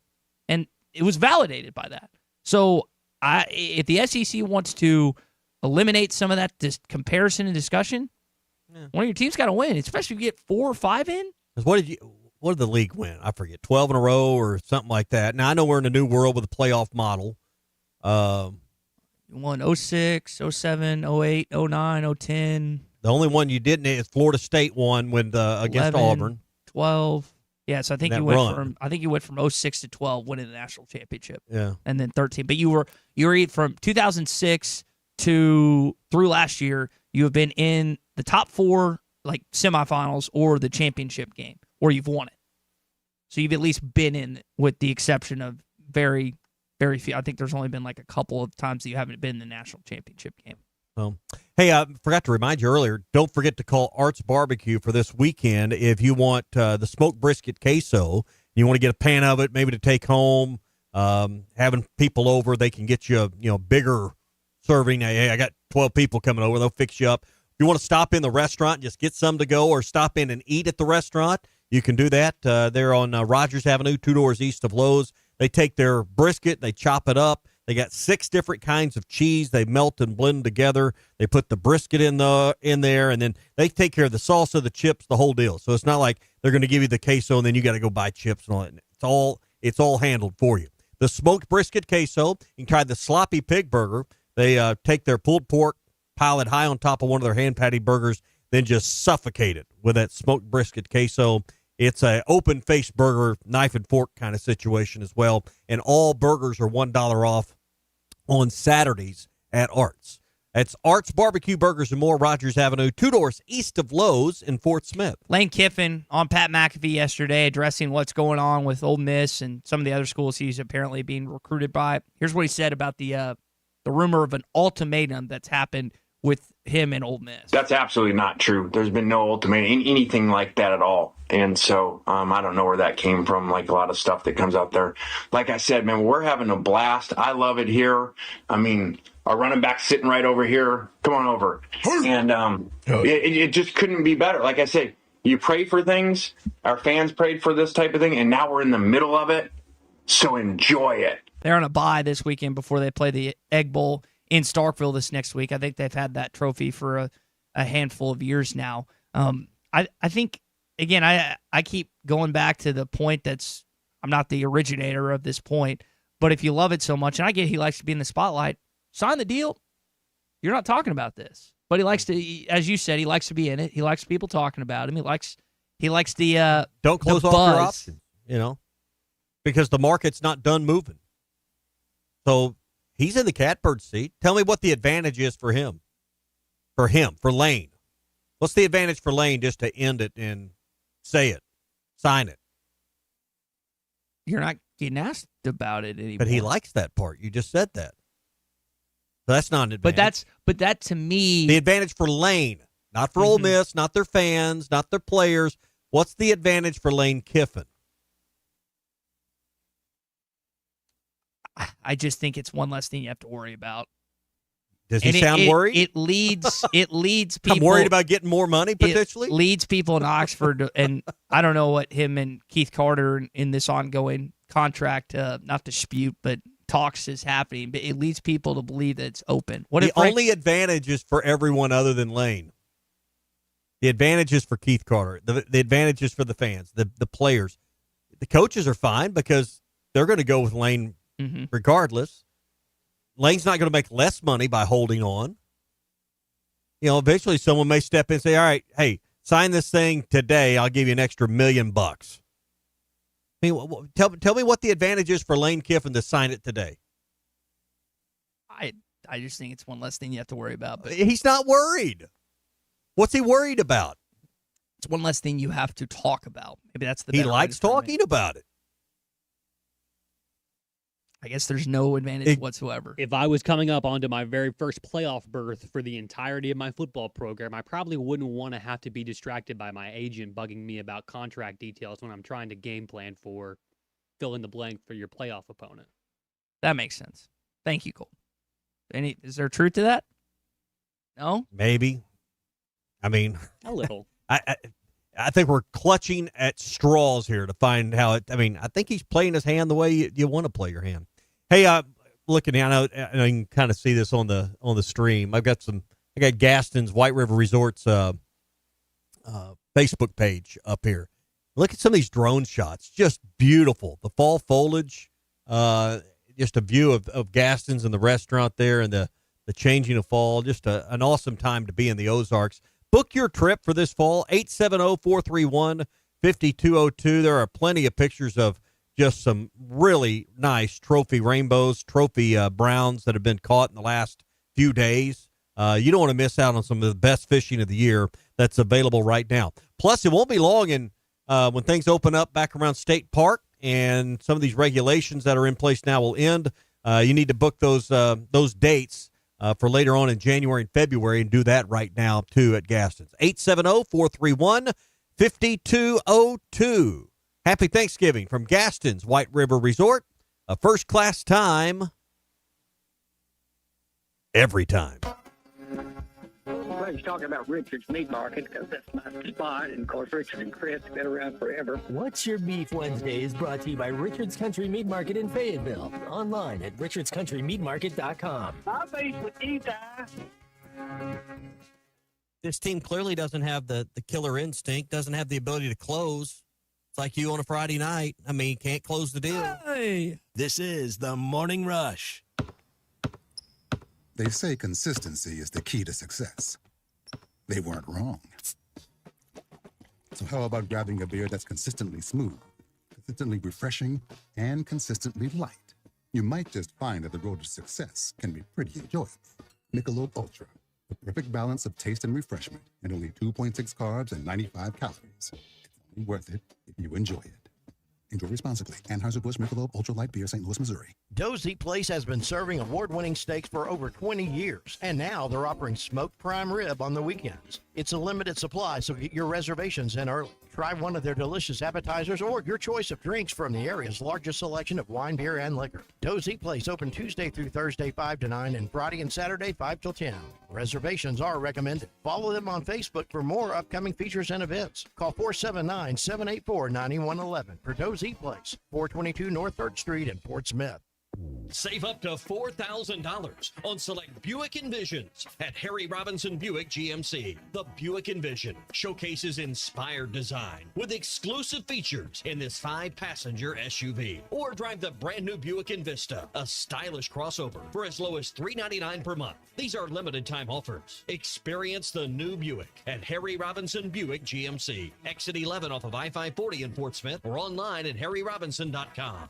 and it was validated by that. So if the SEC wants to eliminate some of that comparison and discussion, one of your teams got to win, especially if you get 4 or 5 in. What did the league win? I forget, 12 in a row or something like that. Now, I know we're in a new world with a playoff model. You won 06, 07, 08, 09, 010. The only one you didn't is Florida State won when against 11, Auburn. 12. Yeah, so I think you went from 06 to 12 winning the national championship. Yeah. And then 13. But you were from 2006 through last year, you have been in the top 4 semifinals or the championship game, or you've won it. So you've at least been in, with the exception of very, very few. I think there's only been a couple of times that you haven't been in the national championship game. Hey, I forgot to remind you earlier, don't forget to call Art's Barbecue for this weekend if you want the smoked brisket queso. You want to get a pan of it, maybe to take home. Having people over, they can get you a bigger serving. Hey, I got 12 people coming over. They'll fix you up. If you want to stop in the restaurant, just get some to go, or stop in and eat at the restaurant, you can do that. They're on Rogers Avenue, 2 doors east of Lowe's. They take their brisket, they chop it up. They got 6 different kinds of cheese. They melt and blend together. They put the brisket in there, and then they take care of the salsa, the chips, the whole deal. So it's not like they're going to give you the queso and then you got to go buy chips and all that. It's all handled for you. The smoked brisket queso. You can try the sloppy pig burger. They take their pulled pork, pile it high on top of one of their hand patty burgers, then just suffocate it with that smoked brisket queso. It's a open-faced burger, knife and fork kind of situation as well. And all burgers are $1 off on Saturdays at Art's. That's Art's Barbecue Burgers and More, Rogers Avenue, 2 doors east of Lowe's in Fort Smith. Lane Kiffin on Pat McAfee yesterday addressing what's going on with Ole Miss and some of the other schools he's apparently being recruited by. Here's what he said about the rumor of an ultimatum that's happened with him and Ole Miss. That's absolutely not true. There's been no ultimatum, anything like that at all. And so I don't know where that came from, like a lot of stuff that comes out there. Like I said, man, we're having a blast. I love it here. I mean, our running back's sitting right over here. Come on over. And it just couldn't be better. Like I say, You pray for things. Our fans prayed for this type of thing, and now we're in the middle of it. So enjoy it. They're on a bye this weekend before they play the Egg Bowl in Starkville this next week. I think they've had that trophy for a handful of years now. I think, again, I keep going back to the point that's, I'm not the originator of this point, but if you love it so much, and I get he likes to be in the spotlight, sign the deal. You're not talking about this. But he likes to, as you said, he likes to be in it. He likes people talking about him. He likes the don't close the off buzz. your options, because the market's not done moving. So he's in the catbird seat. Tell me what the advantage is for him. For Lane. What's the advantage for Lane just to end it and say it, sign it? You're not getting asked about it anymore. But he likes that part. You just said that. So that's not an advantage. But that to me, the advantage for Lane, not for Ole Miss, not their fans, not their players. What's the advantage for Lane Kiffin? I just think it's one less thing you have to worry about. Does he sound worried? It leads people. I'm worried about getting more money potentially. It leads people in Oxford, and I don't know what him and Keith Carter in this ongoing contract, not dispute, but talks is happening. But it leads people to believe that it's open. The only advantage is for everyone other than Lane. The advantage is for Keith Carter. The advantage is for the fans, the players. The coaches are fine because they're going to go with Lane regardless. Lane's not going to make less money by holding on. Eventually someone may step in and say, all right, hey, sign this thing today. I'll give you an extra $1 million. I mean, tell me what the advantage is for Lane Kiffin to sign it today. I just think it's one less thing you have to worry about. But he's not worried. What's he worried about? It's one less thing you have to talk about. Maybe that's the he likes talking about it. I guess there's no advantage whatsoever. If I was coming up onto my very first playoff berth for the entirety of my football program, I probably wouldn't want to have to be distracted by my agent bugging me about contract details when I'm trying to game plan for fill in the blank for your playoff opponent. That makes sense. Thank you, Cole. Is there truth to that? No? Maybe. I mean, a little. I think we're clutching at straws here to find how it. I mean, I think he's playing his hand the way you want to play your hand. Hey, looking down, I can kind of see this on the stream. I got Gaston's White River Resorts Facebook page up here. Look at some of these drone shots, just beautiful. The fall foliage, just a view of Gaston's and the restaurant there, and the changing of fall. Just an awesome time to be in the Ozarks. Book your trip for this fall, 870-431-5202. There are plenty of pictures of just some really nice trophy rainbows, trophy browns that have been caught in the last few days. You don't want to miss out on some of the best fishing of the year that's available right now. Plus, it won't be long when things open up back around State Park and some of these regulations that are in place now will end. You need to book those dates for later on in January and February, and do that right now, too, at Gaston's. 870-431-5202. Happy Thanksgiving from Gaston's White River Resort. A first-class time every time. Everybody's talking about Richard's Meat Market because that's my spot, and of course Richard and Chris have been around forever. What's Your Beef Wednesday is brought to you by Richard's Country Meat Market in Fayetteville. Online at richardscountrymeatmarket.com. My beef with Eli. This team clearly doesn't have the killer instinct, doesn't have the ability to close. It's like you on a Friday night. I mean, can't close the deal. Hey. This is the Morning Rush. They say consistency is the key to success. They weren't wrong. So how about grabbing a beer that's consistently smooth, consistently refreshing, and consistently light? You might just find that the road to success can be pretty enjoyable. Michelob Ultra, the perfect balance of taste and refreshment, and only 2.6 carbs and 95 calories. It's only worth it if you enjoy it. Enjoy responsibly. Anheuser-Busch Michelob Ultra Light Beer, St. Louis, Missouri. Dozy Place has been serving award-winning steaks for over 20 years, and now they're offering smoked prime rib on the weekends. It's a limited supply, so get your reservations in early. Try one of their delicious appetizers or your choice of drinks from the area's largest selection of wine, beer, and liquor. Doe's Eat Place open Tuesday through Thursday 5 to 9 and Friday and Saturday 5 till 10. Reservations are recommended. Follow them on Facebook for more upcoming features and events. Call 479-784-9111 for Doe's Eat Place, 422 North 3rd Street in Fort Smith. Save up to $4,000 on select Buick Envisions at Harry Robinson Buick GMC. The Buick Envision showcases inspired design with exclusive features in this 5-passenger SUV. Or drive the brand new Buick Envista, a stylish crossover for as low as $399 per month. These are limited time offers. Experience the new Buick at Harry Robinson Buick GMC. Exit 11 off of I-540 in Fort Smith or online at harryrobinson.com.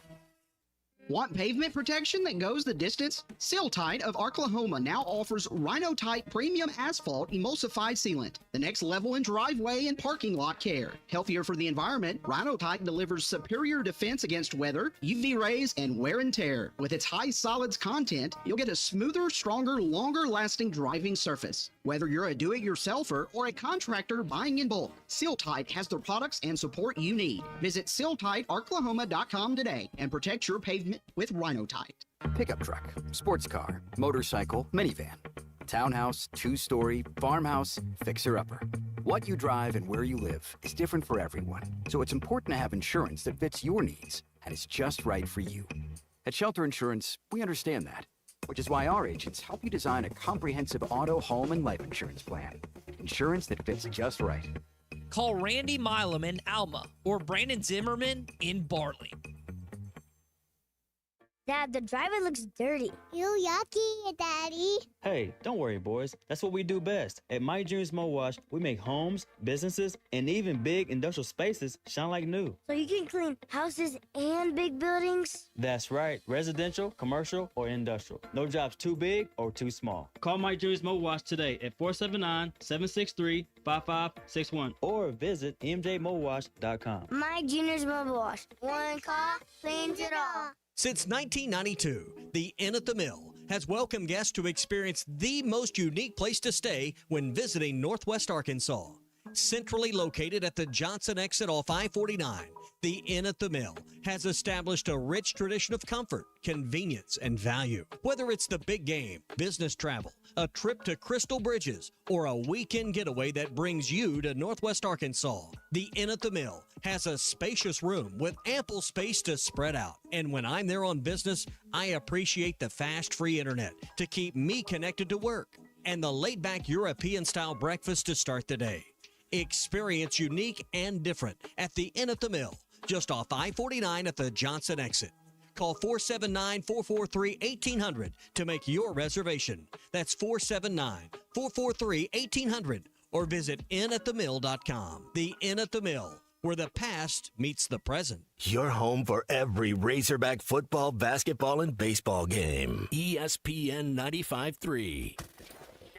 Want pavement protection that goes the distance? Seal-Tite of Oklahoma now offers Rhino-Tite Premium Asphalt Emulsified Sealant, the next level in driveway and parking lot care. Healthier for the environment, Rhino-Tite delivers superior defense against weather, UV rays, and wear and tear. With its high solids content, you'll get a smoother, stronger, longer-lasting driving surface. Whether you're a do-it-yourselfer or a contractor buying in bulk, Seal-Tite has the products and support you need. Visit SealTiteOklahoma.com today and protect your pavement with Rhino-Tite. Pickup truck, sports car, motorcycle, minivan, townhouse, 2-story, farmhouse, fixer-upper. What you drive and where you live is different for everyone, so it's important to have insurance that fits your needs and is just right for you. At Shelter Insurance, we understand that, which is why our agents help you design a comprehensive auto, home, and life insurance plan. Insurance that fits just right. Call Randy Milam in Alma or Brandon Zimmerman in Bartley. Dad, the driveway looks dirty. Ew, yucky, Daddy. Hey, don't worry, boys. That's what we do best. At My Dreams Mo Wash, we make homes, businesses, and even big industrial spaces shine like new. So you can clean houses and big buildings? That's right. Residential, commercial, or industrial. No job's too big or too small. Call My Dreams Mo Wash today at 479-763-5561 or visit mjmowash.com. My Junior's Mobile Wash. One call cleans it all. Since 1992, the Inn at the Mill has welcomed guests to experience the most unique place to stay when visiting Northwest Arkansas. Centrally located at the Johnson exit off I-49, the Inn at the Mill has established a rich tradition of comfort, convenience, and value. Whether it's the big game, business travel, a trip to Crystal Bridges, or a weekend getaway that brings you to Northwest Arkansas, the Inn at the Mill has a spacious room with ample space to spread out. And when I'm there on business, I appreciate the fast, free internet to keep me connected to work and the laid-back European-style breakfast to start the day. Experience unique and different at the Inn at the Mill, just off I-49 at the Johnson exit. Call 479-443-1800 to make your reservation. That's 479-443-1800 or visit innatthemill.com. The Inn at the Mill, where the past meets the present. Your home for every Razorback football, basketball, and baseball game. ESPN 95.3.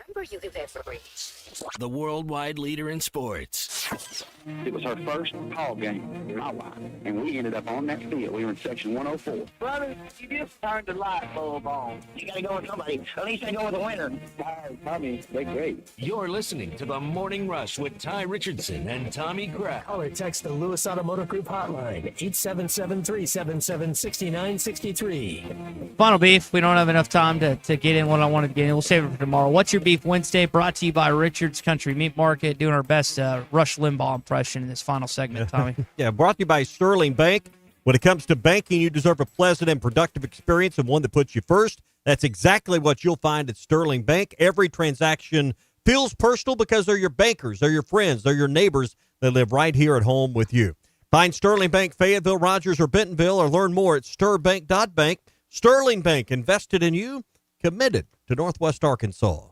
Remember, you can bet for rates. The worldwide leader in sports. It was her first call game with my wife, and we ended up on that field. We were in section 104. Brother, you just turned the light bulb on. You gotta go with somebody. At least I go with a winner. Tommy, they're great. You're listening to The Morning Rush with Ty Richardson and Tommy Kraft. Call or text the Lewis Automotive Group hotline, 877-377-6963. Final beef. We don't have enough time to get in what I wanted to get in. We'll save it for tomorrow. What's Your Beef Wednesday, brought to you by Richard's Country Meat Market, doing our best Rush Limbaugh impression in this final segment, Tommy. Yeah, brought to you by Sterling Bank. When it comes to banking, you deserve a pleasant and productive experience and one that puts you first. That's exactly what you'll find at Sterling Bank. Every transaction feels personal because they're your bankers, they're your friends, they're your neighbors that live right here at home with you. Find Sterling Bank, Fayetteville, Rogers, or Bentonville, or learn more at stirbank.bank. Sterling Bank, invested in you, committed to Northwest Arkansas.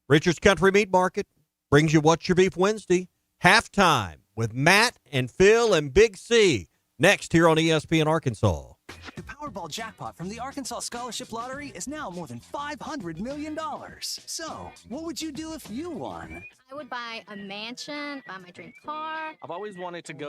Richard's Country Meat Market brings you What's Your Beef Wednesday. Halftime with Matt and Phil and Big C. Next here on ESPN Arkansas. The Powerball jackpot from the Arkansas Scholarship Lottery is now more than $500 million. So, what would you do if you won? I would buy a mansion, buy my dream car. I've always wanted to go